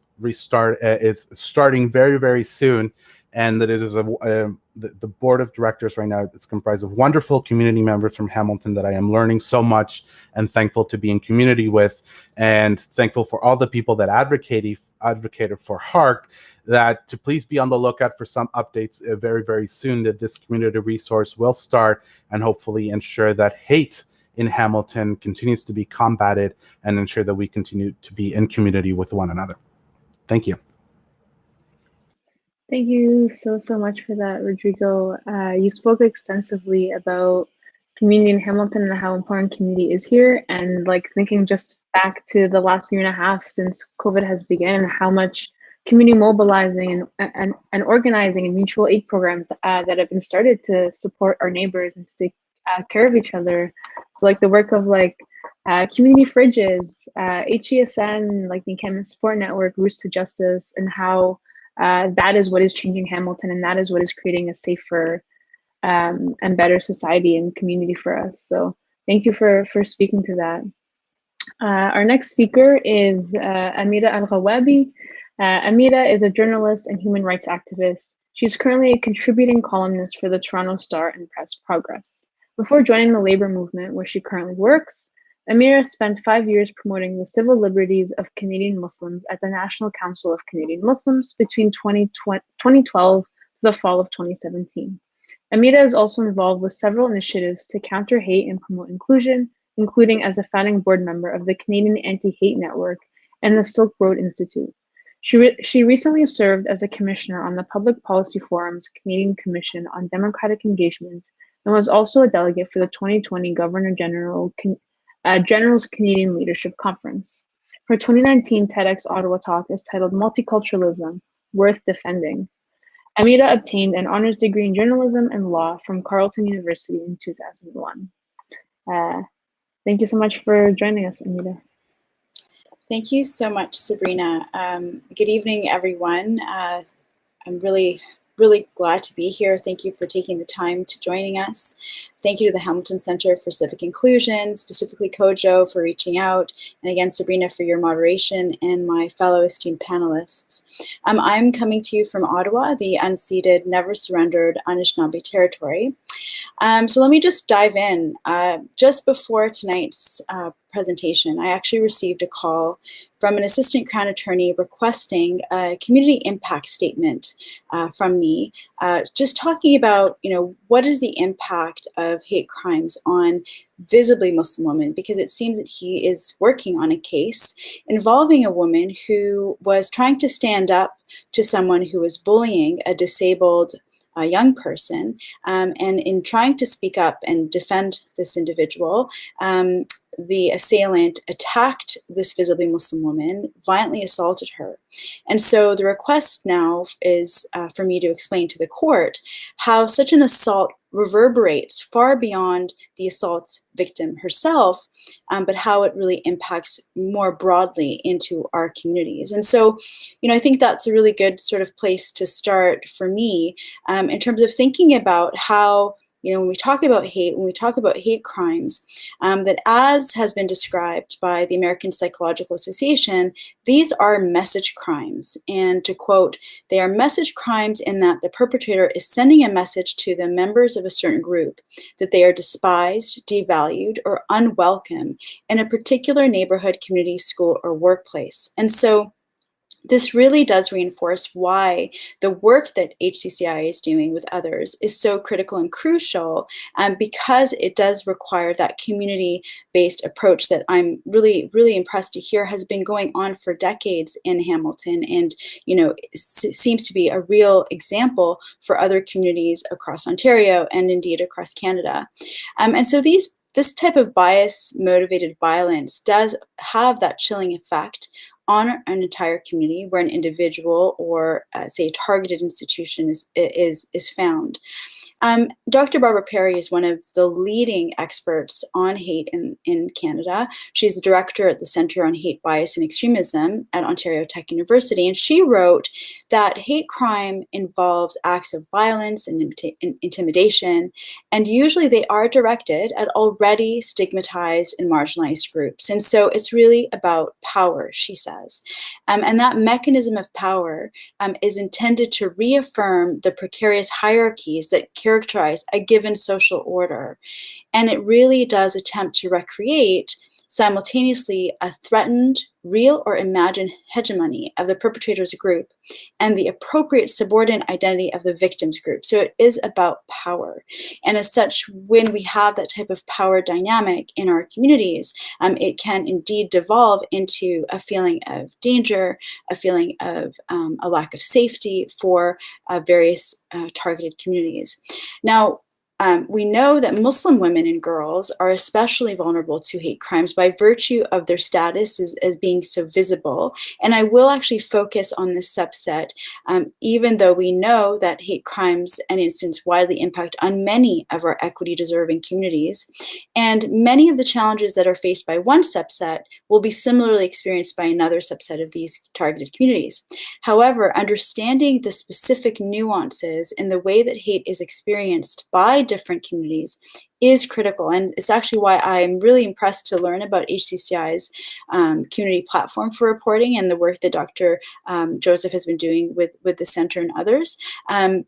Speaker 4: starting very, very soon, and that it is the board of directors right now. It's comprised of wonderful community members from Hamilton that I am learning so much and thankful to be in community with, and thankful for all the people that advocated for HARC, that to please be on the lookout for some updates very, very soon, that this community resource will start and hopefully ensure that hate in Hamilton continues to be combated and ensure that we continue to be in community with one another. Thank you.
Speaker 2: Thank you so much for that, Rodrigo. You spoke extensively about community in Hamilton and how important community is here, and like thinking just back to the last year and a half since COVID has begun, and how much community mobilizing and organizing and mutual aid programs that have been started to support our neighbors and to take care of each other. So like the work of like community fridges, HCSN, like the Encampment Support Network, Roots to Justice, and how that is what is changing Hamilton, and that is what is creating a safer and better society and community for us. So thank you for speaking to that. Our next speaker is Amira Elghawaby. Amira is a journalist and human rights activist. She's currently a contributing columnist for the Toronto Star and Press Progress. Before joining the labor movement, where she currently works, Amira spent 5 years promoting the civil liberties of Canadian Muslims at the National Council of Canadian Muslims between 2012 to the fall of 2017. Amira is also involved with several initiatives to counter hate and promote inclusion, including as a founding board member of the Canadian Anti-Hate Network and the Silk Road Institute. She recently served as a commissioner on the Public Policy Forum's Canadian Commission on Democratic Engagement, and was also a delegate for the 2020 Governor-General's Canadian Leadership Conference. Her 2019 TEDx Ottawa talk is titled Multiculturalism, Worth Defending. Amira obtained an honors degree in journalism and law from Carleton University in 2001. Thank you so much for joining us, Amira.
Speaker 5: Thank you so much, Sabrina. Good evening, everyone. I'm really glad to be here. Thank you for taking the time to joining us. Thank you to the Hamilton Center for Civic Inclusion, specifically Kojo for reaching out, and again, Sabrina, for your moderation, and my fellow esteemed panelists. I'm coming to you from Ottawa, the unceded, never surrendered Anishinaabe territory. So let me just dive in. Just before tonight's presentation, I actually received a call from an assistant Crown attorney requesting a community impact statement from me, just talking about, what is the impact of hate crimes on visibly Muslim women, because it seems that he is working on a case involving a woman who was trying to stand up to someone who was bullying a disabled young person, and in trying to speak up and defend this individual, the assailant attacked this visibly Muslim woman, violently assaulted her. And so the request now is for me to explain to the court how such an assault reverberates far beyond the assault victim herself, but how it really impacts more broadly into our communities. And so, I think that's a really good sort of place to start for me in terms of thinking about how when we talk about hate, when we talk about hate crimes, that as has been described by the American Psychological Association, these are message crimes. And to quote, they are message crimes in that the perpetrator is sending a message to the members of a certain group that they are despised, devalued, or unwelcome in a particular neighborhood, community, school, or workplace. And so this really does reinforce why the work that HCCI is doing with others is so critical and crucial, because it does require that community-based approach that I'm really, really impressed to hear has been going on for decades in Hamilton, and seems to be a real example for other communities across Ontario and indeed across Canada. And so this type of bias-motivated violence does have that chilling effect on an entire community where an individual or, say, a targeted institution is found. Dr. Barbara Perry is one of the leading experts on hate in Canada. She's the director at the Centre on Hate, Bias and Extremism at Ontario Tech University, and she wrote that hate crime involves acts of violence and intimidation, and usually they are directed at already stigmatized and marginalized groups. And so it's really about power, she says. And that mechanism of power is intended to reaffirm the precarious hierarchies that characterize a given social order. And it really does attempt to recreate simultaneously a threatened, real or imagined hegemony of the perpetrator's group and the appropriate subordinate identity of the victim's group. So it is about power. And as such, when we have that type of power dynamic in our communities, it can indeed devolve into a feeling of danger, a feeling of a lack of safety for various targeted communities. Now, we know that Muslim women and girls are especially vulnerable to hate crimes by virtue of their status as being so visible. And I will actually focus on this subset, even though we know that hate crimes and incidents widely impact on many of our equity-deserving communities. And many of the challenges that are faced by one subset will be similarly experienced by another subset of these targeted communities. However, understanding the specific nuances in the way that hate is experienced by different communities is critical. And it's actually why I'm really impressed to learn about HCCI's community platform for reporting and the work that Dr. Joseph has been doing with the center and others,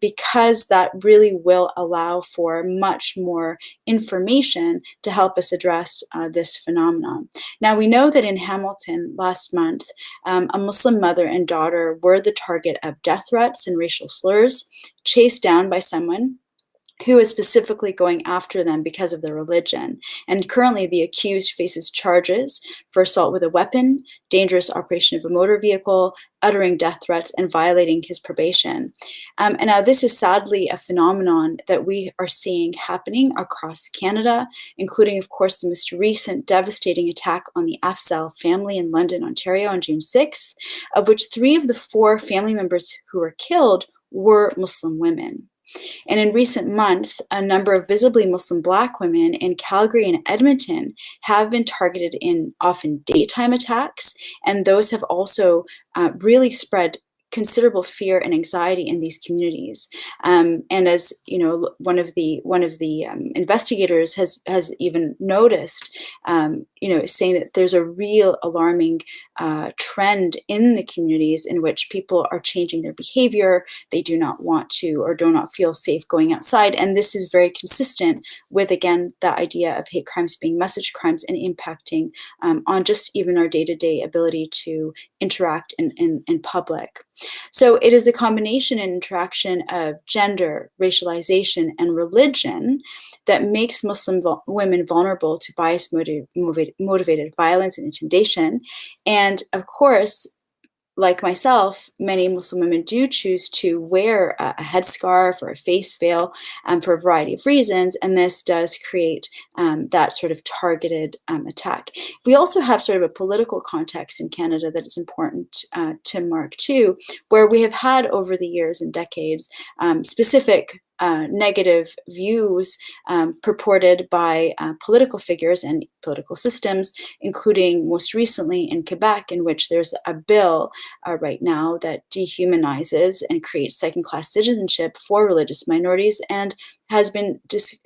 Speaker 5: because that really will allow for much more information to help us address this phenomenon. Now, we know that in Hamilton last month, a Muslim mother and daughter were the target of death threats and racial slurs, chased down by someone who is specifically going after them because of their religion. And currently the accused faces charges for assault with a weapon, dangerous operation of a motor vehicle, uttering death threats, and violating his probation. And now this is sadly a phenomenon that we are seeing happening across Canada, including, of course, the most recent devastating attack on the Afzal family in London, Ontario on June 6th, of which 3 of the 4 family members who were killed were Muslim women. And in recent months, a number of visibly Muslim Black women in Calgary and Edmonton have been targeted in often daytime attacks, and those have also really spread considerable fear and anxiety in these communities. And as you know, one of the investigators has even noticed, saying that there's a real alarming trend in the communities in which people are changing their behavior. They do not want to or do not feel safe going outside. And this is very consistent with, again, the idea of hate crimes being message crimes and impacting on just even our day-to-day ability to interact in public. So it is a combination and interaction of gender, racialization, and religion that makes Muslim women vulnerable to bias-motivated violence and intimidation. And of course, like myself, many Muslim women do choose to wear a headscarf or a face veil for a variety of reasons, and this does create that sort of targeted attack. We also have sort of a political context in Canada that is important to mark too, where we have had over the years and decades specific negative views purported by political figures and political systems, including most recently in Quebec, in which there's a bill right now that dehumanizes and creates second-class citizenship for religious minorities and has been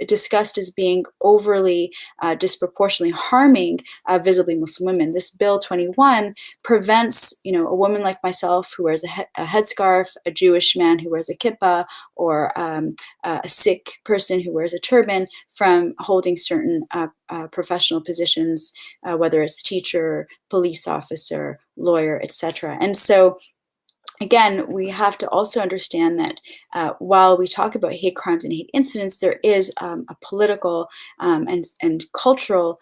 Speaker 5: discussed as being overly disproportionately harming visibly Muslim women. This Bill 21 prevents, a woman like myself who wears a headscarf, a Jewish man who wears a kippah, or a Sikh person who wears a turban from holding certain professional positions, whether it's teacher, police officer, lawyer, etc. And so, again, we have to also understand that while we talk about hate crimes and hate incidents, there is a political and cultural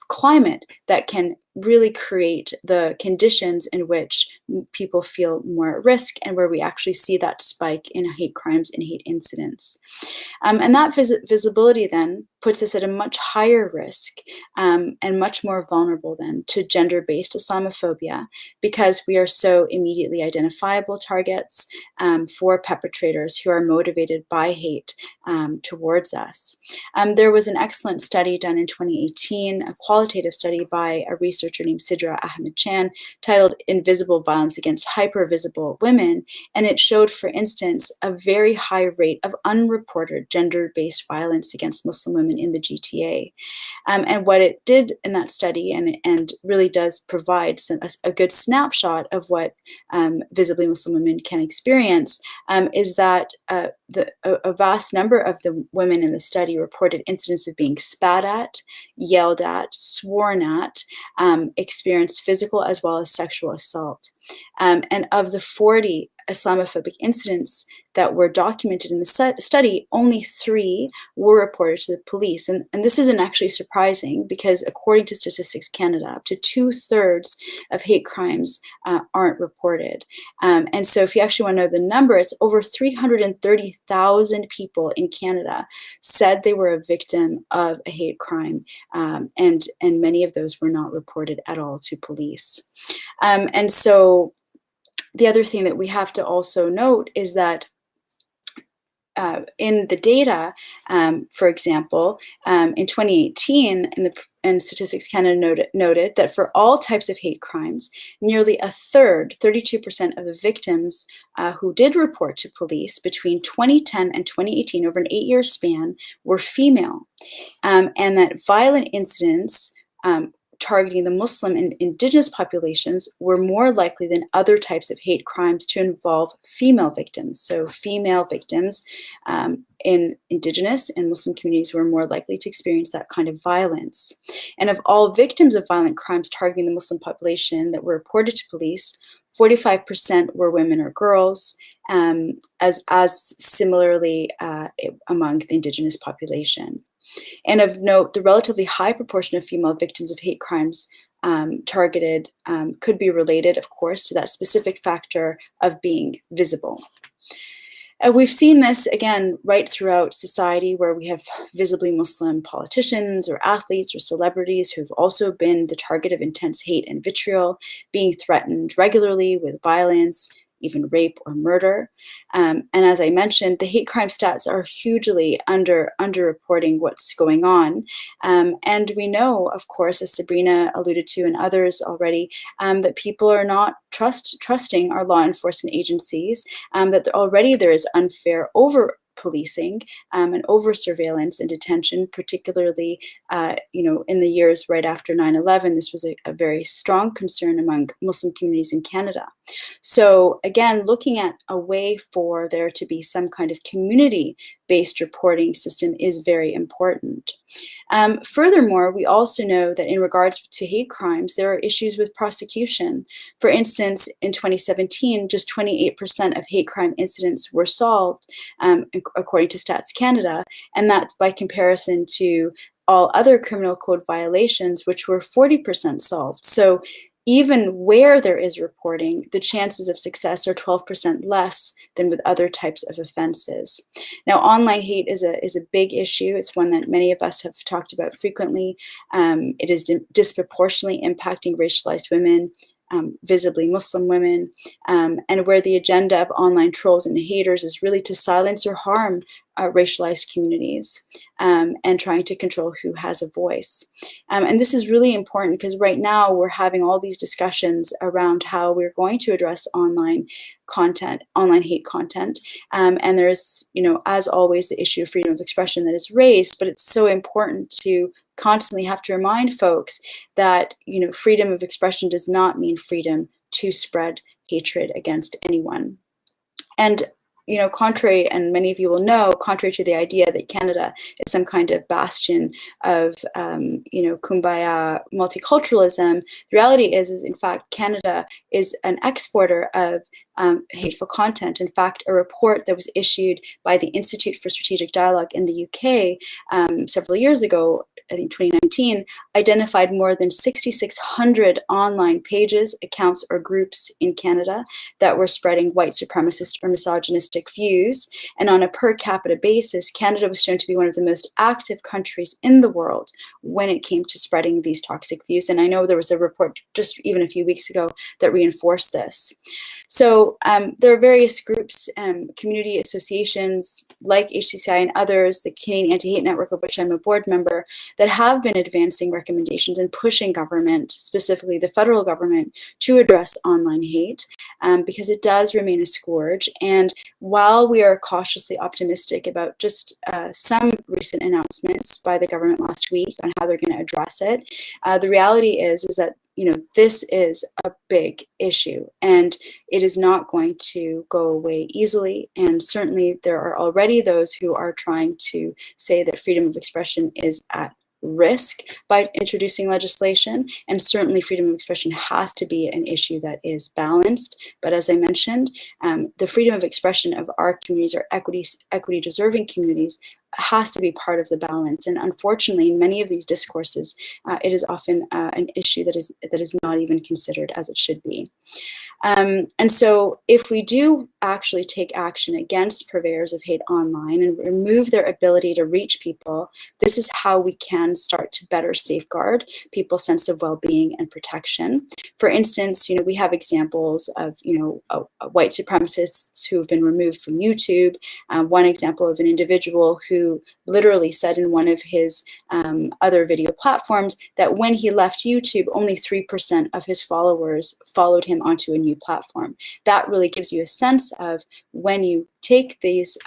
Speaker 5: climate that can really create the conditions in which people feel more at risk, and where we actually see that spike in hate crimes and hate incidents. And that visibility then puts us at a much higher risk and much more vulnerable then to gender-based Islamophobia, because we are so immediately identifiable targets for perpetrators who are motivated by hate towards us. There was an excellent study done in 2018, a qualitative study by a researcher named Sidra Ahmed Chan, titled Invisible Violence Against Hypervisible Women, and it showed, for instance, a very high rate of unreported gender-based violence against Muslim women in the GTA. And what it did in that study, and really does provide a good snapshot of what visibly Muslim women can experience, is that a vast number of the women in the study reported incidents of being spat at, yelled at, sworn at, experienced physical as well as sexual assault. And of the 40 Islamophobic incidents that were documented in the study, only 3 were reported to the police. And this isn't actually surprising, because according to Statistics Canada, up to 2/3 of hate crimes aren't reported. And so if you actually want to know the number, it's over 330,000 people in Canada said they were a victim of a hate crime, and many of those were not reported at all to police. And so the other thing that we have to also note is that in the data, for example, in 2018, and Statistics Canada noted that for all types of hate crimes, nearly a third, 32% of the victims who did report to police between 2010 and 2018, over an 8-year span, were female, and that violent incidents targeting the Muslim and indigenous populations were more likely than other types of hate crimes to involve female victims. So female victims in indigenous and Muslim communities were more likely to experience that kind of violence. And of all victims of violent crimes targeting the Muslim population that were reported to police, 45% were women or girls, as similarly among the indigenous population. And of note, the relatively high proportion of female victims of hate crimes targeted could be related, of course, to that specific factor of being visible. We've seen this, again, right throughout society, where we have visibly Muslim politicians or athletes or celebrities who've also been the target of intense hate and vitriol, being threatened regularly with violence, even rape or murder. And as I mentioned, the hate crime stats are hugely underreporting what's going on. And we know, of course, as Sabrina alluded to and others already, that people are not trusting our law enforcement agencies, that already there is unfair policing and over surveillance and detention, particularly in the years right after 9/11. This was a very strong concern among Muslim communities in Canada. So again, looking at a way for there to be some kind of community-based reporting system is very important. Furthermore, we also know that in regards to hate crimes, there are issues with prosecution. For instance, in 2017, just 28% of hate crime incidents were solved, according to Stats Canada, and that's by comparison to all other criminal code violations, which were 40% solved. So even where there is reporting, the chances of success are 12% less than with other types of offenses. Now, online hate is a big issue. It's one that many of us have talked about frequently. It is disproportionately impacting racialized women, visibly Muslim women, and where the agenda of online trolls and haters is really to silence or harm racialized communities, and trying to control who has a voice. And this is really important because right now we're having all these discussions around how we're going to address online content, online hate content. And there's, as always, the issue of freedom of expression that is raised, but it's so important to constantly have to remind folks that, freedom of expression does not mean freedom to spread hatred against anyone. And contrary, and many of you will know, contrary to the idea that Canada is some kind of bastion of, kumbaya multiculturalism, the reality is in fact, Canada is an exporter of hateful content. In fact, a report that was issued by the Institute for Strategic Dialogue in the UK several years ago, I think 2019, identified more than 6,600 online pages, accounts, or groups in Canada that were spreading white supremacist or misogynistic views. And on a per capita basis, Canada was shown to be one of the most active countries in the world when it came to spreading these toxic views. And I know there was a report just even a few weeks ago that reinforced this. So there are various groups, community associations like HCCI and others, the Canadian Anti-Hate Network, of which I'm a board member, that have been advancing recommendations and pushing government, specifically the federal government, to address online hate, because it does remain a scourge. And while we are cautiously optimistic about just some recent announcements by the government last week on how they're going to address it, the reality is that this is a big issue and it is not going to go away easily. And certainly there are already those who are trying to say that freedom of expression is at risk by introducing legislation. And certainly freedom of expression has to be an issue that is balanced. But as I mentioned, the freedom of expression of our communities, or equity deserving communities, has to be part of the balance. And unfortunately, in many of these discourses, it is often an issue that is not even considered as it should be. And so if we do actually take action against purveyors of hate online and remove their ability to reach people, this is how we can start to better safeguard people's sense of well-being and protection. For instance, we have examples of, white supremacists who have been removed from YouTube. One example of an individual who literally said in one of his other video platforms that when he left YouTube, only 3% of his followers followed him onto a new platform. That really gives you a sense of when you take these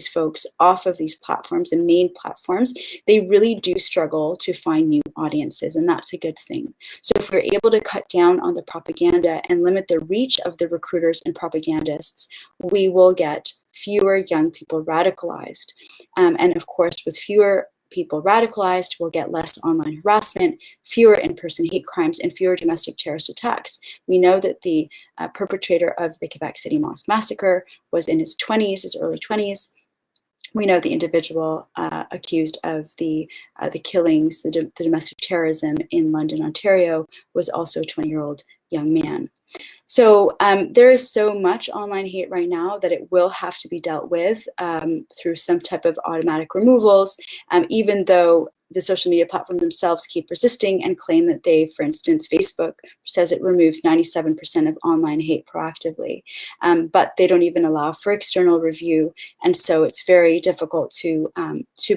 Speaker 5: folks off of these platforms and main platforms, they really do struggle to find new audiences, and that's a good thing. So if we're able to cut down on the propaganda and limit the reach of the recruiters and propagandists, we will get fewer young people radicalized. And of course, with fewer people radicalized, we'll get less online harassment, fewer in-person hate crimes, and fewer domestic terrorist attacks. We know that the perpetrator of the Quebec City Mosque massacre was in his 20s, his early 20s. We know the individual accused of the killings, the domestic terrorism in London, Ontario, was also a 20-year-old young man. So there is so much online hate right now that it will have to be dealt with through some type of automatic removals, even though the social media platforms themselves keep resisting and claim that they, for instance, Facebook says it removes 97% of online hate proactively, but they don't even allow for external review. And so it's very difficult to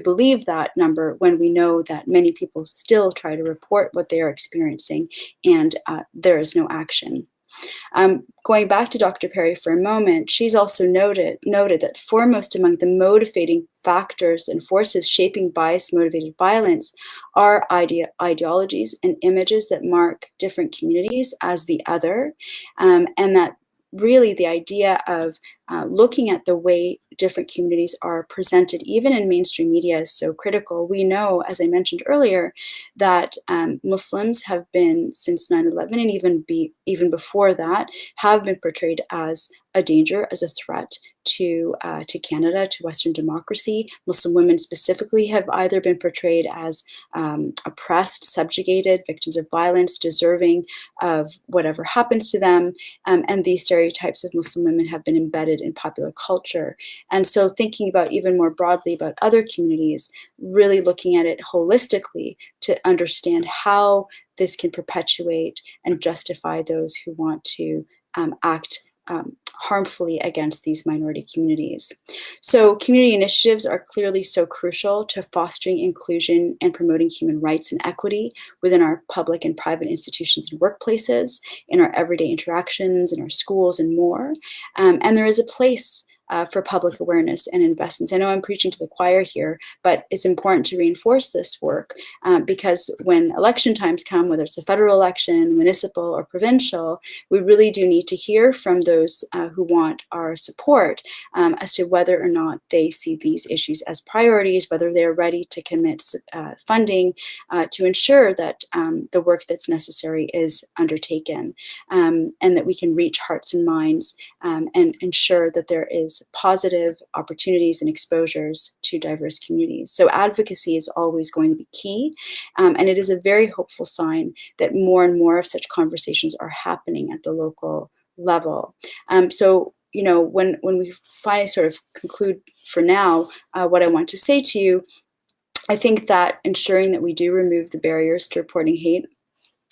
Speaker 5: believe that number when we know that many people still try to report what they are experiencing and there is no action. Going back to Dr. Perry for a moment, she's also noted that foremost among the motivating factors and forces shaping bias-motivated violence are ideologies and images that mark different communities as the other, and that really the idea of looking at the way different communities are presented, even in mainstream media, is so critical. We know, as I mentioned earlier, that Muslims have been, since 9/11 and even before that, have been portrayed as a danger, as a threat to Canada, to Western democracy. Muslim women specifically have either been portrayed as oppressed, subjugated, victims of violence, deserving of whatever happens to them. And these stereotypes of Muslim women have been embedded in popular culture. And so thinking about even more broadly about other communities, really looking at it holistically to understand how this can perpetuate and justify those who want to act harmfully against these minority communities. So community initiatives are clearly so crucial to fostering inclusion and promoting human rights and equity within our public and private institutions and workplaces, in our everyday interactions, in our schools, and more. And there is a place for public awareness and investments. I know I'm preaching to the choir here, but it's important to reinforce this work because when election times come, whether it's a federal election, municipal, or provincial, we really do need to hear from those who want our support as to whether or not they see these issues as priorities, whether they're ready to commit funding to ensure that the work that's necessary is undertaken, and that we can reach hearts and minds and ensure that there is positive opportunities and exposures to diverse communities. So advocacy is always going to be key, and it is a very hopeful sign that more and more of such conversations are happening at the local level. So, you know, when we finally sort of conclude for now, what I want to say to you, I think that ensuring that we do remove the barriers to reporting hate.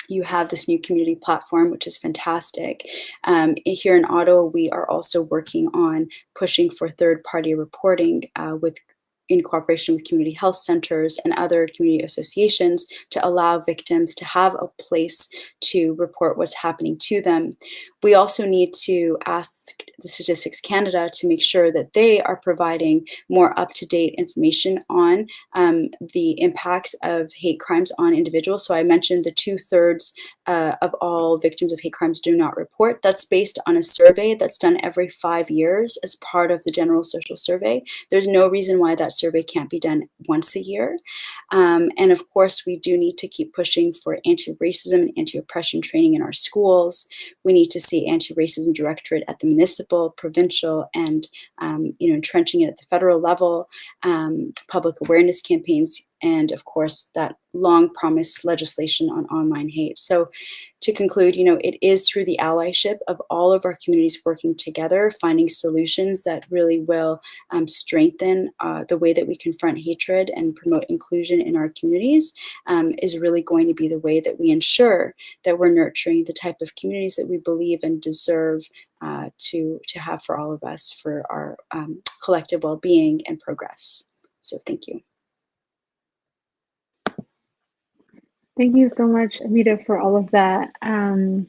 Speaker 5: You have this new community platform, which is fantastic. Here in Ottawa, we are also working on pushing for third-party reporting in cooperation with community health centers and other community associations to allow victims to have a place to report what's happening to them. We also need to ask the Statistics Canada to make sure that they are providing more up-to-date information on the impacts of hate crimes on individuals. So I mentioned the 2/3 of all victims of hate crimes do not report. That's based on a survey that's done every 5 years as part of the General Social Survey. There's no reason why that survey can't be done once a year. And of course, we do need to keep pushing for anti-racism and anti-oppression training in our schools. We need to see anti-racism directorate at the municipal, provincial, and entrenching it at the federal level, public awareness campaigns, and of course, that long-promised legislation on online hate. So to conclude, it is through the allyship of all of our communities working together, finding solutions that really will strengthen the way that we confront hatred and promote inclusion in our communities, is really going to be the way that we ensure that we're nurturing the type of communities that we believe and deserve to have for all of us, for our collective well-being and progress. So thank you.
Speaker 2: Thank you so much, Amira, for all of that, and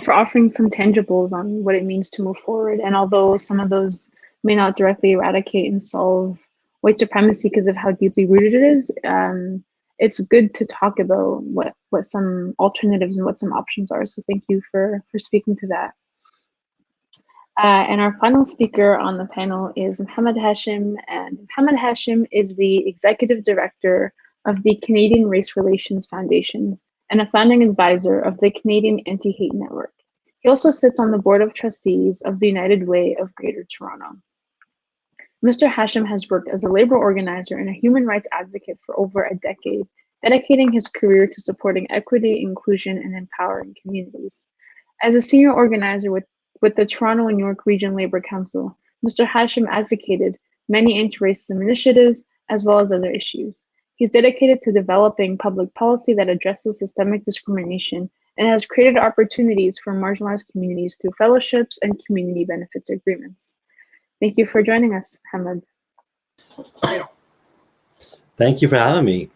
Speaker 2: for offering some tangibles on what it means to move forward. And although some of those may not directly eradicate and solve white supremacy because of how deeply rooted it is, it's good to talk about what some alternatives and what some options are. So thank you for speaking to that. And our final speaker on the panel is Mohammed Hashim, and Mohammed Hashim is the Executive Director of the Canadian Race Relations Foundations and a founding advisor of the Canadian Anti-Hate Network. He also sits on the Board of Trustees of the United Way of Greater Toronto. Mr. Hashim has worked as a labor organizer and a human rights advocate for over a decade, dedicating his career to supporting equity, inclusion, and empowering communities. As a senior organizer with the Toronto and York Region Labor Council, Mr. Hashim advocated many anti-racism initiatives as well as other issues. He's dedicated to developing public policy that addresses systemic discrimination and has created opportunities for marginalized communities through fellowships and community benefits agreements. Thank you for joining us, Mohammed.
Speaker 6: Thank you for having me.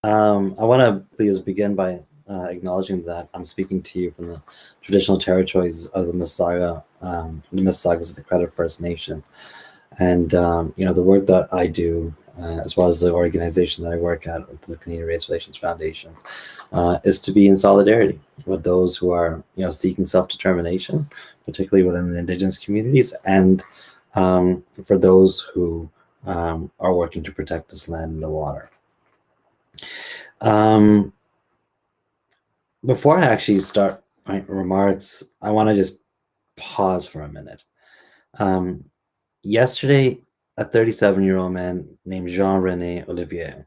Speaker 6: I want to please begin by acknowledging that I'm speaking to you from the traditional territories of the Mississaugas of the Credit First Nation. And, the work that I do, as well as the organization that I work at, the Canadian Race Relations Foundation, is to be in solidarity with those who are, seeking self-determination, particularly within the Indigenous communities, and for those who are working to protect this land and the water. Before I actually start my remarks, I want to just pause for a minute. Yesterday, a 37-year-old man named Jean-René Olivier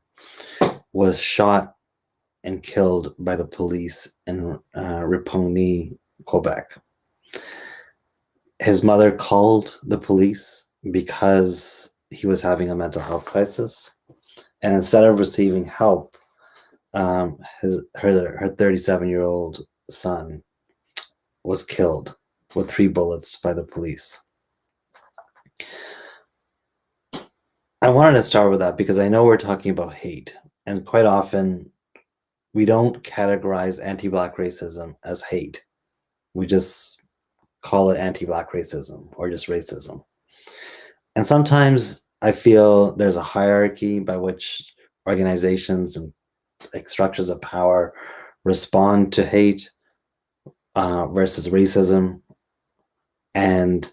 Speaker 6: was shot and killed by the police in Ripon, Quebec. His mother called the police because he was having a mental health crisis, and instead of receiving help, her 37-year-old son was killed with 3 bullets by the police. I wanted to start with that because I know we're talking about hate, and quite often we don't categorize anti-Black racism as hate. We just call it anti-Black racism or just racism. And sometimes I feel there's a hierarchy by which organizations and like structures of power respond to hate versus racism, and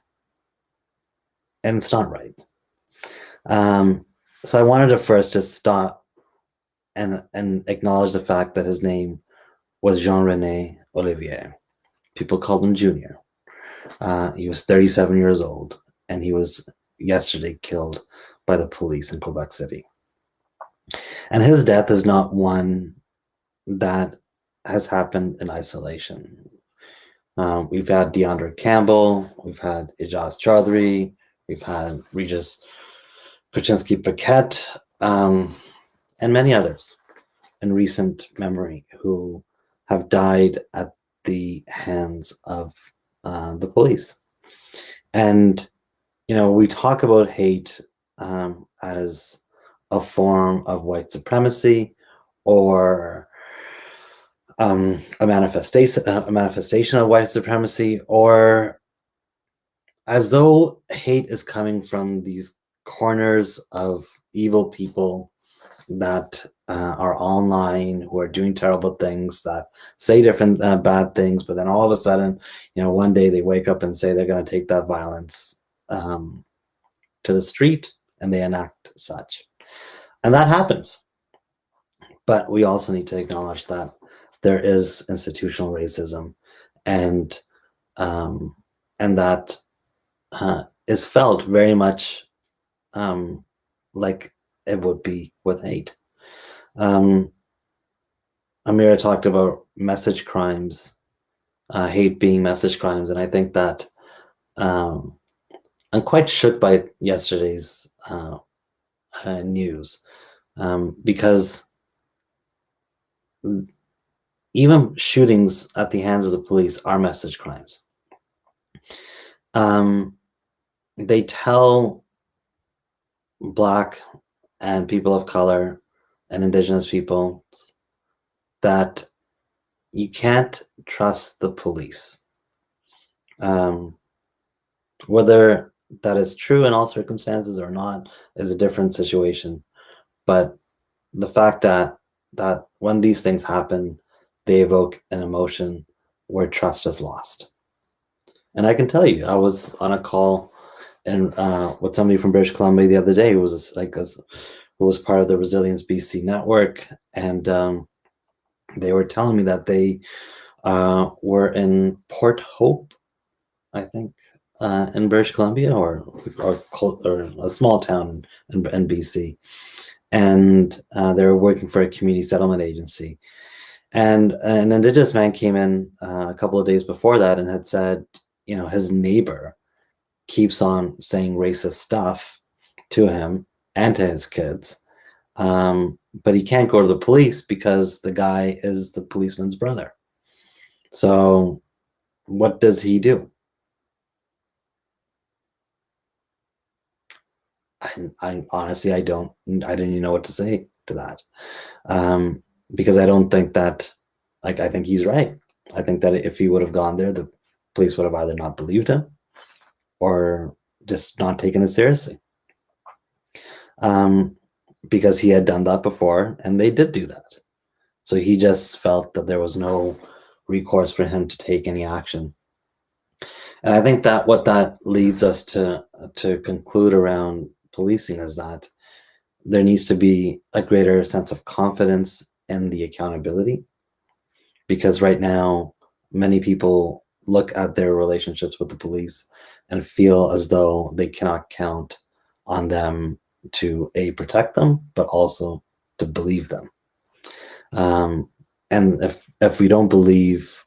Speaker 6: it's not right. So I wanted to first just stop and acknowledge the fact that his name was Jean-René Olivier. People called him Junior. He was 37 years old, and he was yesterday killed by the police in Quebec City. And his death is not one that has happened in isolation. We've had DeAndre Campbell, we've had Ijaz Chaudhry, we've had Regis Kuczynski-Paquette, and many others in recent memory who have died at the hands of the police. And, you know, we talk about hate as a form of white supremacy or a manifestation of white supremacy, or as though hate is coming from these corners of evil people that are online, who are doing terrible things, that say different bad things, but then all of a sudden, you know, one day they wake up and say they're going to take that violence to the street, and they enact such. And that happens. But we also need to acknowledge that there is institutional racism, and that is felt very much like it would be with hate. Amira talked about message crimes, hate being message crimes, and I think that I'm quite shook by yesterday's news, because even shootings at the hands of the police are message crimes. They tell Black and people of color and Indigenous people that you can't trust the police. Whether that is true in all circumstances or not is a different situation. But the fact that when these things happen, they evoke an emotion where trust is lost. And I can tell you, I was on a call and with somebody from British Columbia the other day who was who was part of the Resilience BC network, and they were telling me that they were in Port Hope, I think, in British Columbia, or a small town in BC, and they were working for a community settlement agency. And an Indigenous man came in a couple of days before that and had said, you know, his neighbor keeps on saying racist stuff to him and to his kids, but he can't go to the police because the guy is the policeman's brother. So what does he do? I honestly, I didn't even know what to say to that, because I don't think that, like, I think he's right. I think that if he would have gone there, the police would have either not believed him or just not taken it seriously, because he had done that before and they did do that. So he just felt that there was no recourse for him to take any action. And I think that what that leads us to conclude around policing is that there needs to be a greater sense of confidence in the accountability, because right now many people look at their relationships with the police and feel as though they cannot count on them to protect them, but also to believe them. And if we don't believe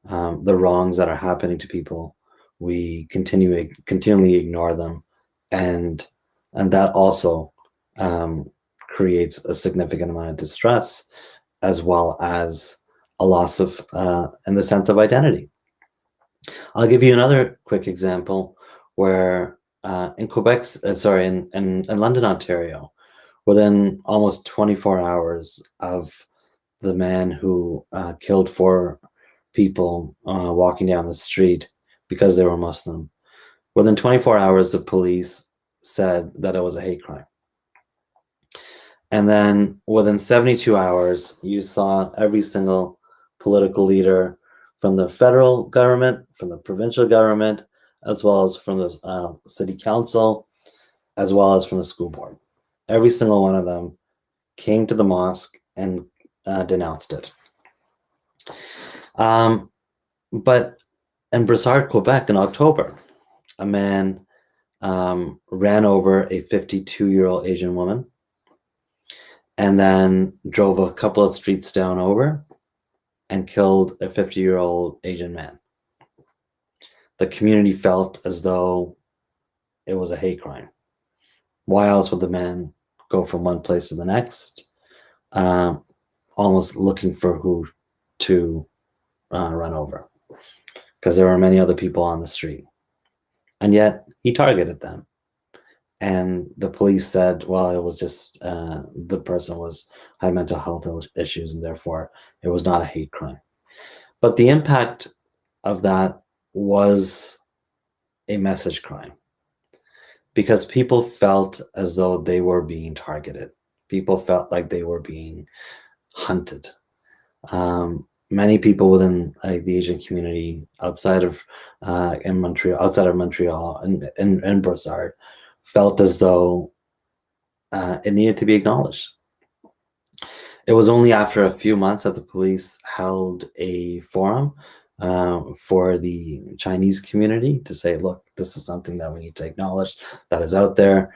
Speaker 6: the wrongs that are happening to people, we continually ignore them, and that also creates a significant amount of distress, as well as a loss of, in the sense of identity. I'll give you another quick example where in London, Ontario, within almost 24 hours of the man who killed 4 people walking down the street because they were Muslim, within 24 hours, the police said that it was a hate crime. And then within 72 hours, you saw every single political leader from the federal government, from the provincial government, as well as from the city council, as well as from the school board. Every single one of them came to the mosque and denounced it. But in Brossard, Quebec, in October, a man ran over a 52-year-old Asian woman and then drove a couple of streets down over and killed a 50-year-old Asian man. The community felt as though it was a hate crime. Why else would the man go from one place to the next, almost looking for who to run over? Because there were many other people on the street. And yet he targeted them. And the police said, well, it was just the person had mental health issues, and therefore it was not a hate crime. But the impact of that was a message crime, because people felt as though they were being targeted. People felt like they were being hunted. Many people within the Asian community outside of Montreal and Brossard felt as though it needed to be acknowledged. It was only after a few months that the police held a forum for the Chinese community to say, look, this is something that we need to acknowledge, that is out there,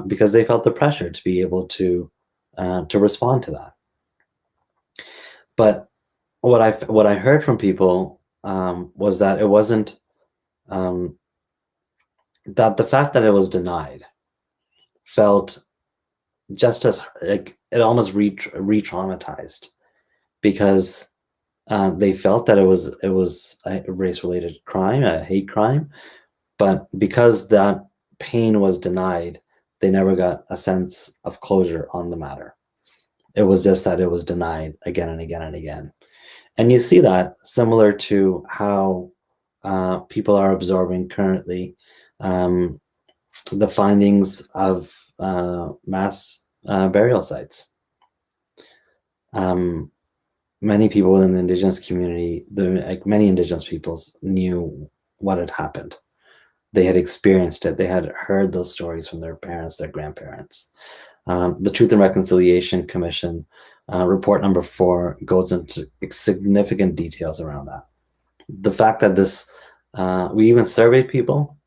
Speaker 6: because they felt the pressure to be able to respond to that. But what I heard from people was that it wasn't that the fact that it was denied felt just as like it almost re-traumatized, because they felt that it was a race-related crime, a hate crime, but because that pain was denied, they never got a sense of closure on the matter. It was just that it was denied again and again and again. And you see that similar to how people are absorbing currently the findings of mass burial sites. Many people within the Indigenous community, many Indigenous peoples knew what had happened. They had experienced it. They had heard those stories from their parents, their grandparents. The Truth and Reconciliation Commission report number 4 goes into significant details around that. The fact that this, we even surveyed people,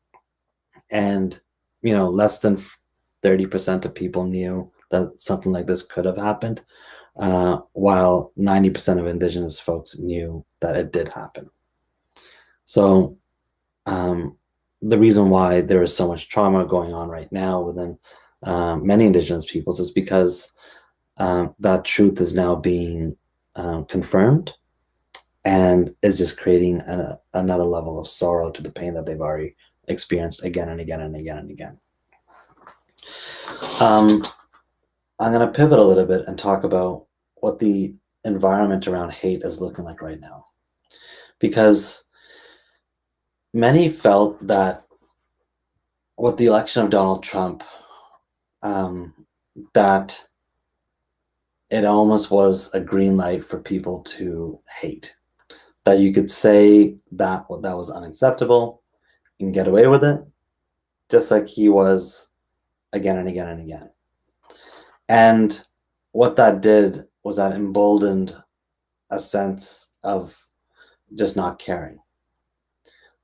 Speaker 6: and less than 30% of people knew that something like this could have happened, while 90% of Indigenous folks knew that it did happen. So the reason why there is so much trauma going on right now within many Indigenous peoples is because that truth is now being confirmed, and is just creating another level of sorrow to the pain that they've already experienced again and again and again and again. I'm going to pivot a little bit and talk about what the environment around hate is looking like right now, because many felt that with the election of Donald Trump, that it almost was a green light for people to hate, that you could say that was unacceptable and get away with it, just like he was again and again and again. And what that did was that emboldened a sense of just not caring.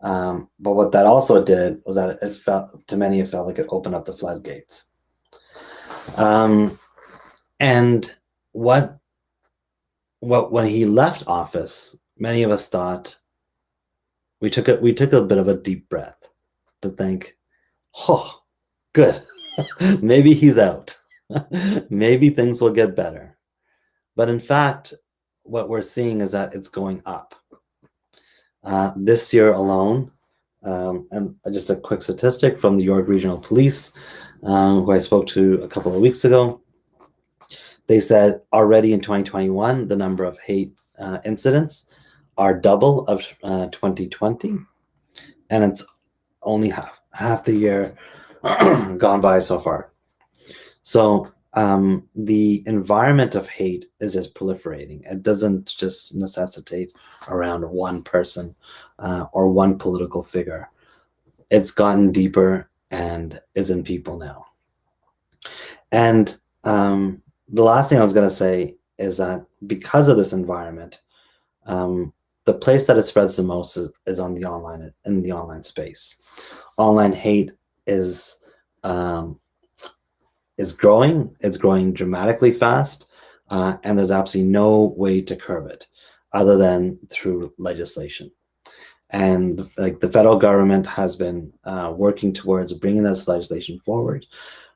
Speaker 6: But what that also did was that it felt like it opened up the floodgates. And when he left office, many of us thought, we took a bit of a deep breath to think, oh, good, maybe he's out. Maybe things will get better. But in fact, what we're seeing is that it's going up. This year alone, and just a quick statistic from the York Regional Police, who I spoke to a couple of weeks ago, they said already in 2021, the number of hate incidents are double of 2020, and it's only half the year gone by so far. So the environment of hate is just proliferating. It doesn't just necessitate around one person or one political figure. It's gotten deeper and is in people now. And the last thing I was going to say is that because of this environment, the place that it spreads the most is on the online, in the online space. Online hate is growing. It's growing dramatically fast, and there's absolutely no way to curb it other than through legislation. And like the federal government has been working towards bringing this legislation forward.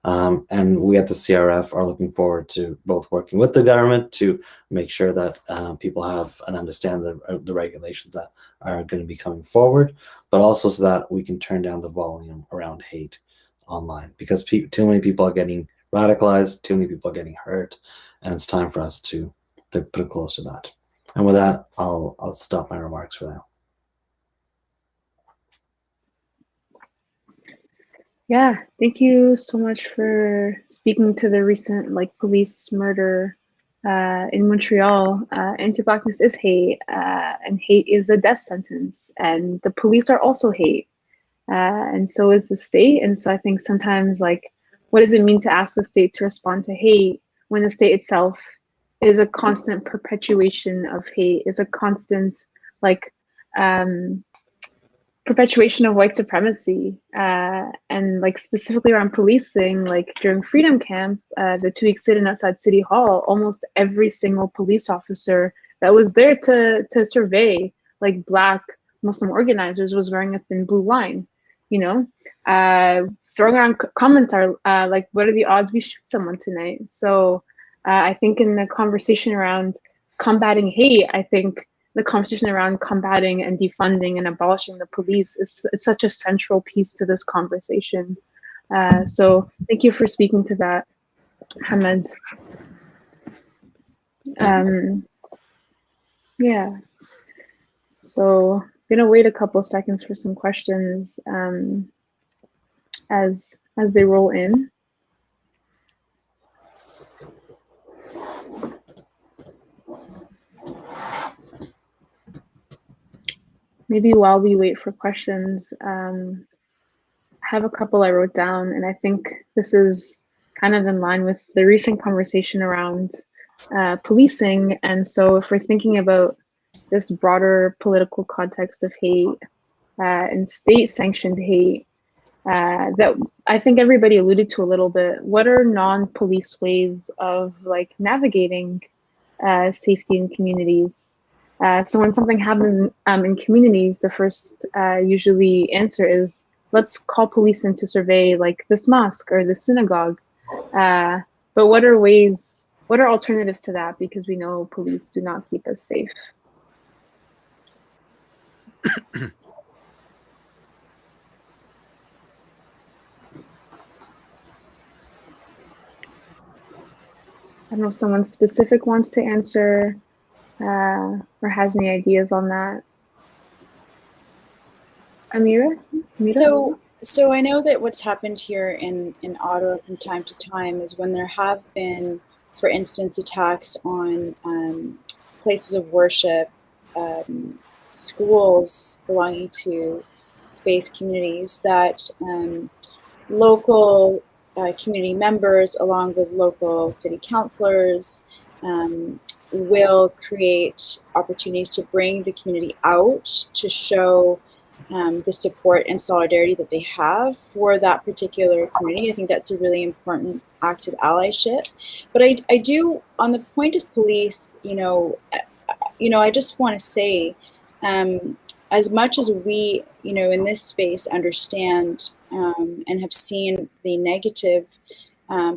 Speaker 6: And we at the CRF are looking forward to both working with the government to make sure that people have and understand the regulations that are going to be coming forward, but also so that we can turn down the volume around hate online, because too many people are getting radicalized, too many people are getting hurt, and it's time for us to put a close to that. And with that, I'll stop my remarks for now.
Speaker 2: Yeah, thank you so much for speaking to the recent police murder in Montreal. Anti-Blackness is hate, and hate is a death sentence, and the police are also hate, and so is the state. And so I think sometimes, what does it mean to ask the state to respond to hate when the state itself is a constant perpetuation of hate, is a constant perpetuation of white supremacy, and specifically around policing, during Freedom Camp, the 2-week sit-in outside City Hall, almost every single police officer that was there to survey Black Muslim organizers was wearing a thin blue line, throwing around comments are what are the odds we shoot someone tonight? So I think in the conversation around combating hate, I think the conversation around combating and defunding and abolishing the police is such a central piece to this conversation. So thank you for speaking to that, Hamed. Yeah. So I'm gonna wait a couple of seconds for some questions as they roll in. Maybe while we wait for questions, I have a couple I wrote down, and I think this is kind of in line with the recent conversation around policing. And so if we're thinking about this broader political context of hate and state-sanctioned hate, that I think everybody alluded to a little bit, what are non-police ways of navigating safety in communities? So when something happens in communities, the first usually answer is, let's call police in to survey this mosque or this synagogue. But what are alternatives to that? Because we know police do not keep us safe. I don't know if someone specific wants to answer or has any ideas on that. Amira?
Speaker 5: So I know that what's happened here in Ottawa from time to time is when there have been, for instance, attacks on places of worship, schools belonging to faith communities, that local community members, along with local city councillors, will create opportunities to bring the community out to show the support and solidarity that they have for that particular community. I think that's a really important act of allyship. But I do, on the point of police, I just want to say, as much as we, in this space understand and have seen the negative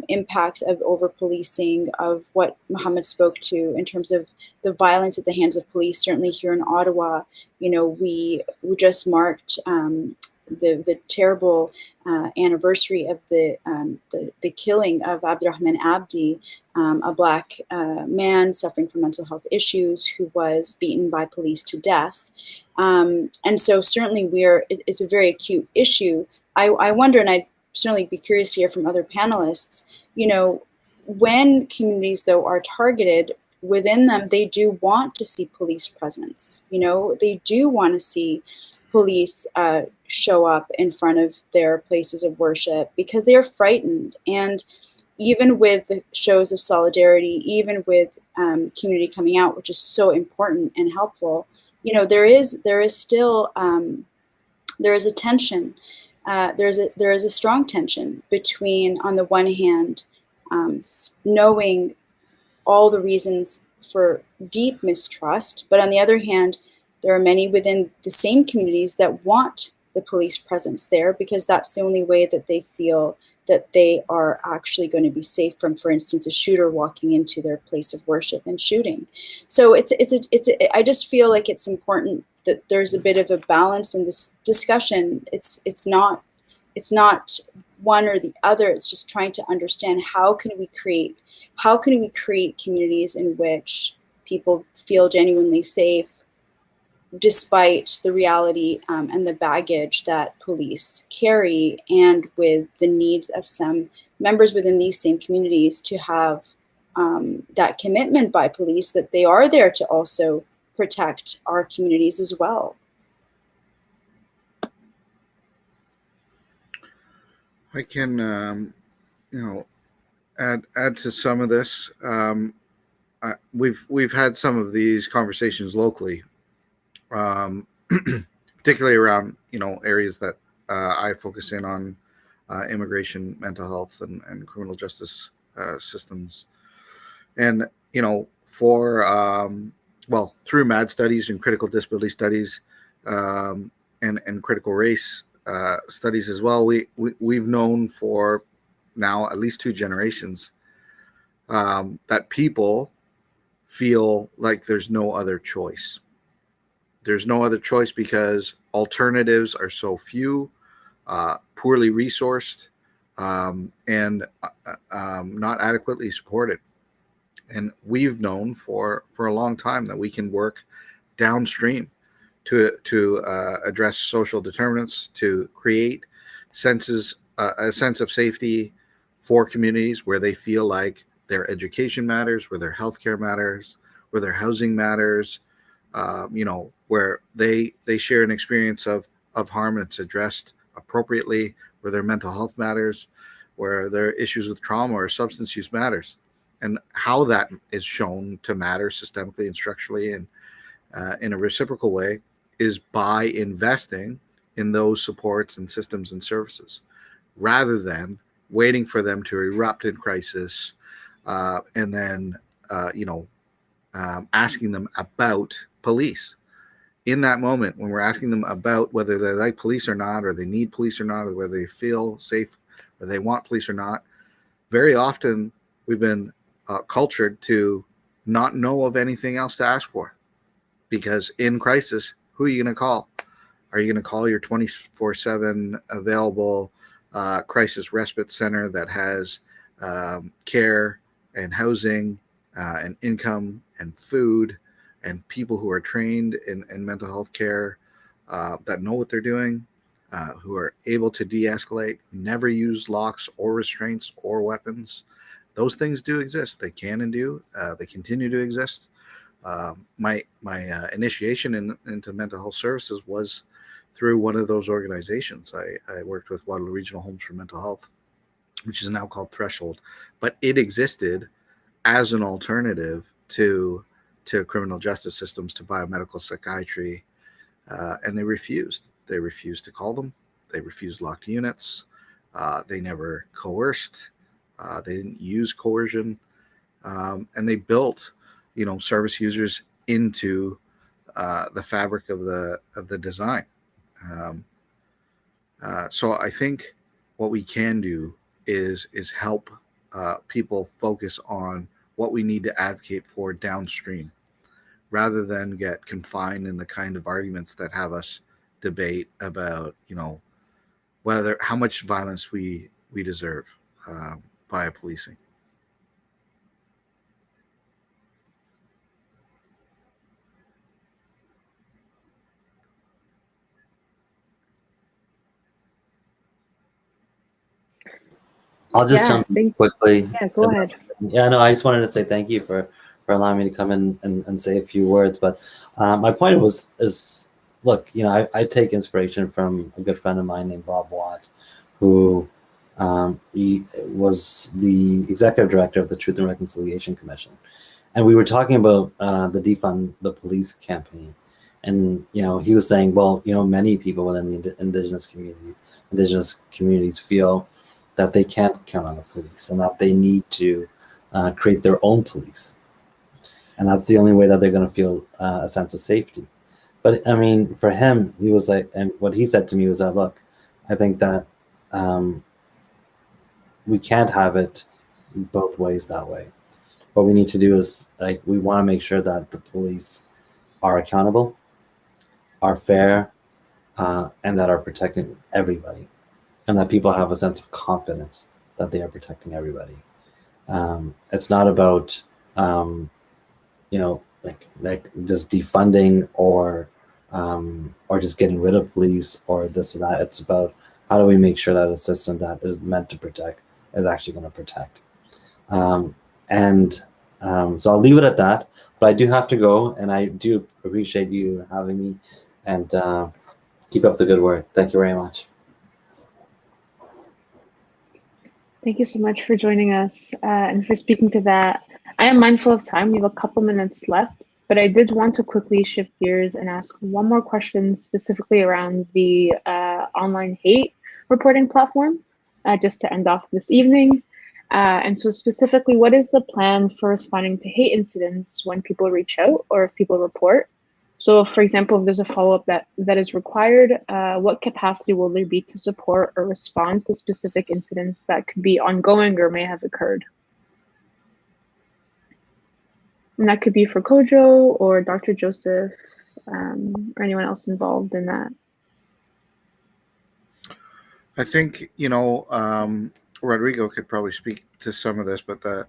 Speaker 5: impacts of over-policing, of what Mohammed spoke to in terms of the violence at the hands of police. Certainly here in Ottawa, we just marked the terrible anniversary of the killing of Abdurrahman Abdi, a Black man suffering from mental health issues who was beaten by police to death. And so certainly it's a very acute issue. I wonder, and I'd certainly be curious to hear from other panelists, when communities, though, are targeted, within them, they do want to see police presence. They do want to see police show up in front of their places of worship because they are frightened. And even with the shows of solidarity, even with community coming out, which is so important and helpful, there is still there is a tension. There is a strong tension between, on the one hand, knowing all the reasons for deep mistrust, but on the other hand, there are many within the same communities that want the police presence there because that's the only way that they feel that they are actually going to be safe from, for instance, a shooter walking into their place of worship and shooting. So I just feel like it's important that there's a bit of a balance in this discussion. It's not one or the other. It's just trying to understand how can we create communities in which people feel genuinely safe, despite the reality and the baggage that police carry, and with the needs of some members within these same communities to have that commitment by police that they are there to also protect our communities as well.
Speaker 3: I can, add to some of this. We've had some of these conversations locally, particularly around areas that I focus in on, immigration, mental health, and criminal justice systems, and through MAD studies and critical disability studies, and critical race studies as well. We've known for now at least 2 generations that people feel like there's no other choice. There's no other choice because alternatives are so few, poorly resourced, and not adequately supported. And we've known for a long time that we can work downstream to address social determinants, to create a sense of safety for communities where they feel like their education matters, where their healthcare matters, where their housing matters, where they share an experience of harm and it's addressed appropriately, where their mental health matters, where their issues with trauma or substance use matters, and how that is shown to matter systemically and structurally and in a reciprocal way is by investing in those supports and systems and services, rather than waiting for them to erupt in crisis and then asking them about police. In that moment, when we're asking them about whether they like police or not, or they need police or not, or whether they feel safe, or they want police or not, very often we've been cultured to not know of anything else to ask for. Because in crisis, who are you going to call? Are you going to call your 24/7 available crisis respite center that has care and housing and income and food and people who are trained in mental health care that know what they're doing, who are able to de-escalate, never use locks or restraints or weapons? Those things do exist. They can and do. They continue to exist. My initiation into mental health services was through one of those organizations. I worked with Waterloo Regional Homes for Mental Health, which is now called Threshold, but it existed as an alternative to criminal justice systems, to biomedical psychiatry, and they refused. They refused to call them. They refused locked units. They never coerced. They didn't use coercion, and they built, service users into the fabric of the design. So I think what we can do is help people focus on what we need to advocate for downstream, rather than get confined in the kind of arguments that have us debate about, whether how much violence we deserve via policing.
Speaker 6: I'll just jump in quickly.
Speaker 2: Yeah, go ahead.
Speaker 6: Yeah, no, I just wanted to say thank you for allowing me to come in and say a few words. But my point is, look, I take inspiration from a good friend of mine named Bob Watt, who he was the executive director of the Truth and Reconciliation Commission. And we were talking about the Defund the Police campaign. And, he was saying, well, many people within the indigenous communities feel that they can't count on the police and that they need to create their own police. And that's the only way that they're going to feel a sense of safety. But I mean, for him, he was like, and what he said to me was that, look, I think that we can't have it both ways that way. What we need to do is, like, we want to make sure that the police are accountable, are fair, and that are protecting everybody, and that people have a sense of confidence that they are protecting everybody. It's not about, like just defunding or just getting rid of police or this or that. It's about how do we make sure that a system that is meant to protect is actually going to protect. So I'll leave it at that, but I do have to go, and I do appreciate you having me, and keep up the good work. Thank you very much.
Speaker 2: Thank you so much for joining us and for speaking to that. I am mindful of time. We have a couple minutes left, but I did want to quickly shift gears and ask one more question specifically around the online hate reporting platform, just to end off this evening. And so specifically, what is the plan for responding to hate incidents when people reach out or if people report? So for example, if there's a follow-up that is required, what capacity will there be to support or respond to specific incidents that could be ongoing or may have occurred? And that could be for Kojo or Dr. Joseph or anyone else involved in that.
Speaker 3: I think, Rodrigo could probably speak to some of this, but the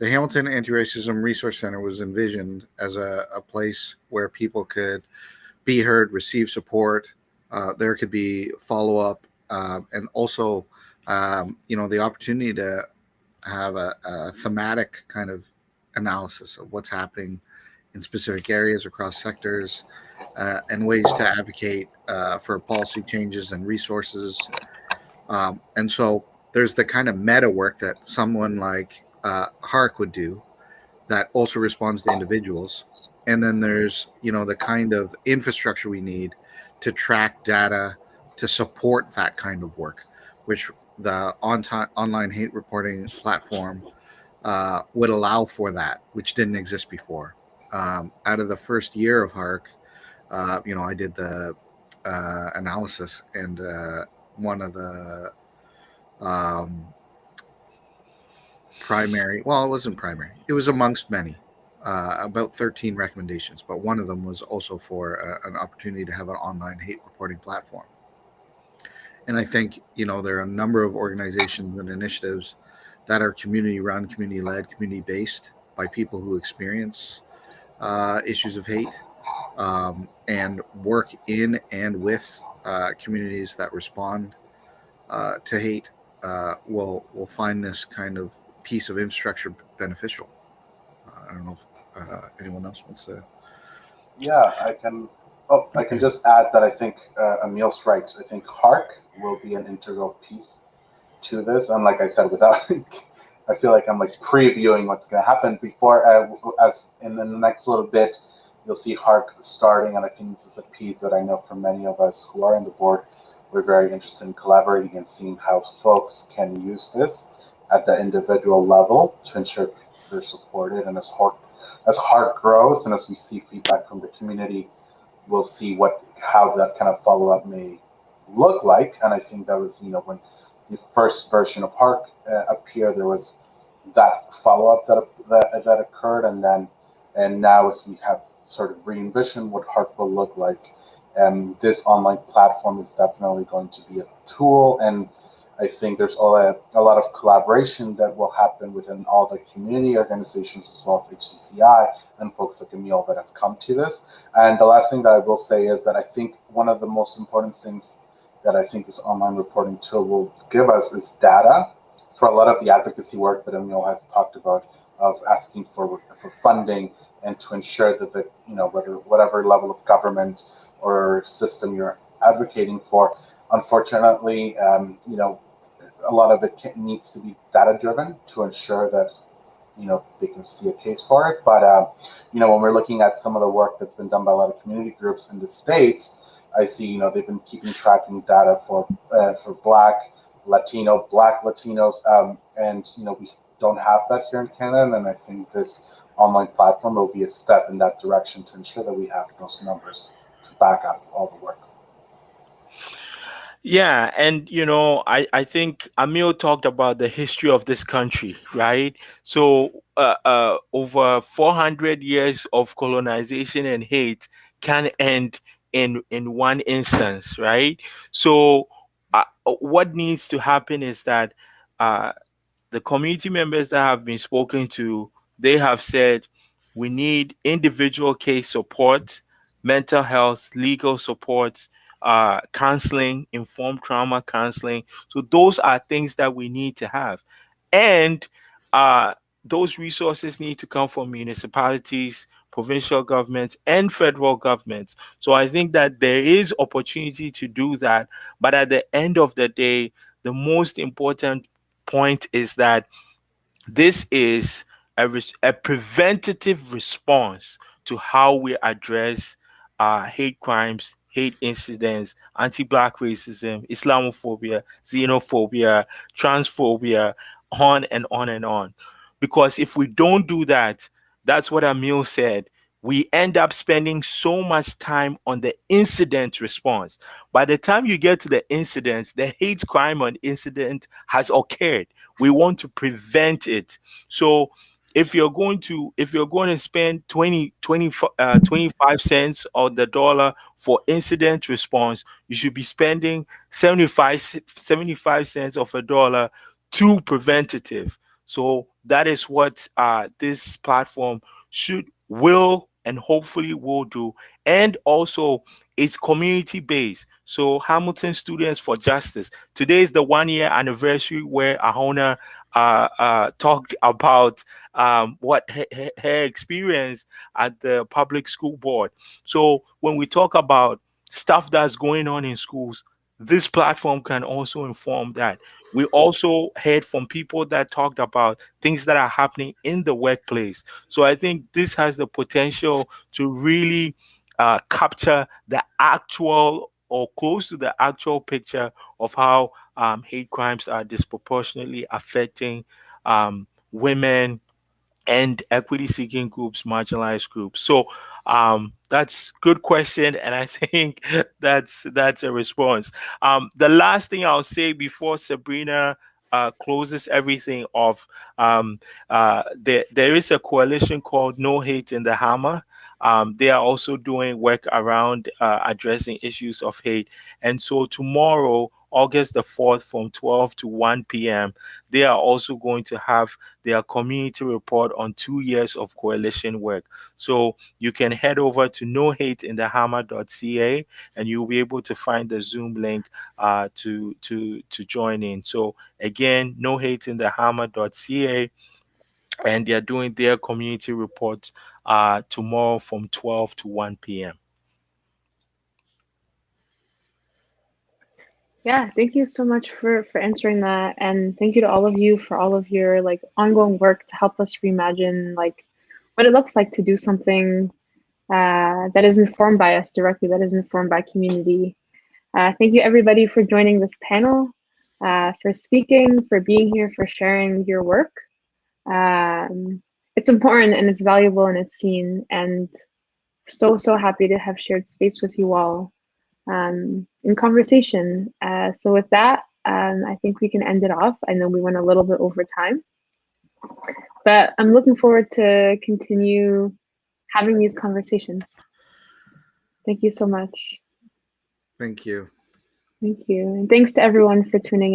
Speaker 3: Hamilton Anti-Racism Resource Center was envisioned as a place where people could be heard, receive support. There could be follow-up, and also, the opportunity to have a thematic kind of analysis of what's happening in specific areas across sectors, and ways to advocate for policy changes and resources. And so there's the kind of meta work that someone like HARC would do that also responds to individuals. And then there's, the kind of infrastructure we need to track data to support that kind of work, which the online hate reporting platform would allow for that, which didn't exist before. Out of the first year of HARC, I did the analysis, and one of the primary, well, it wasn't primary, it was amongst many, about 13 recommendations, but one of them was also for an opportunity to have an online hate reporting platform. And I think, there are a number of organizations and initiatives that are community run, community led, community based by people who experience issues of hate, and work in and with communities that respond to hate, will find this kind of piece of infrastructure beneficial. I don't know if anyone else wants to.
Speaker 7: Yeah, I can just add that I think Ameil's right. I think HARC will be an integral piece to this. And like I said, I feel like I'm like previewing what's going to happen before, as in the next little bit, you'll see HARC starting. And I think this is a piece that I know for many of us who are on the board, we're very interested in collaborating and seeing how folks can use this at the individual level to ensure they're supported. And as HARC grows and as we see feedback from the community, we'll see how that kind of follow-up may look like. And I think that was, when the first version of HARC appear, there was that follow-up that occurred, and now as we have sort of re-envisioned what HARC will look like, this online platform is definitely going to be a tool, and I think there's a lot of collaboration that will happen within all the community organizations as well as HCCI and folks like Ameil that have come to this. And the last thing that I will say is that I think one of the most important things that I think this online reporting tool will give us is data for a lot of the advocacy work that Ameil has talked about, of asking for funding and to ensure that the, whatever level of government or system you're advocating for, unfortunately, a lot of it needs to be data driven to ensure that they can see a case for it. But when we're looking at some of the work that's been done by a lot of community groups in the States, I see they've been keeping tracking data for Black Latinos, and we don't have that here in Canada. And I think this online platform will be a step in that direction to ensure that we have those numbers to back up all the work.
Speaker 1: Yeah, and I think Ameil talked about the history of this country, right? So over 400 years of colonization and hate can end in one instance, right? So what needs to happen is that the community members that have been spoken to, they have said we need individual case support, mental health, legal support, counseling, informed trauma counseling. So those are things that we need to have. And those resources need to come from municipalities, provincial governments, and federal governments. So I think that there is opportunity to do that. But at the end of the day, the most important point is that this is a preventative response to how we address hate crimes, hate incidents, anti-Black racism, Islamophobia, xenophobia, transphobia, on and on and on. Because if we don't do that, that's what Ameil said, we end up spending so much time on the incident response. By the time you get to the incidents, the hate crime or incident has occurred. We want to prevent it. So if you're going to spend 25 cents on the dollar for incident response, you should be spending 75 cents of a dollar to preventative. So that is what this platform will and hopefully will do. And also it's community based. So Hamilton Students for Justice, today is the 1 year anniversary where Ahona talked about what her experience at the public school board. So when we talk about stuff that's going on in schools, this platform can also inform that. We also heard from people that talked about things that are happening in the workplace. So I think this has the potential to really capture the actual or close to the actual picture of how hate crimes are disproportionately affecting women and equity seeking groups, marginalized groups. So that's good question, and I think that's a response. The last thing I'll say before Sabrina closes everything off, there is a coalition called No Hate in the Hammer. They are also doing work around addressing issues of hate, and so tomorrow, August the 4th, from 12 to 1 p.m., they are also going to have their community report on 2 years of coalition work. So you can head over to nohateinthehammer.ca and you'll be able to find the Zoom link to join in. So again, nohateinthehammer.ca, and they're doing their community report tomorrow from 12 to 1 p.m.
Speaker 2: Yeah, thank you so much for answering that, and thank you to all of you for all of your ongoing work to help us reimagine what it looks like to do something that is informed by us directly, that is informed by community. Thank you everybody for joining this panel, for speaking, for being here, for sharing your work. It's important and it's valuable and it's seen, and so happy to have shared space with you all in conversation. So with that, I think we can end it off. I know we went a little bit over time, but I'm looking forward to continue having these conversations. Thank you so much.
Speaker 3: Thank you.
Speaker 2: Thank you. And thanks to everyone for tuning in.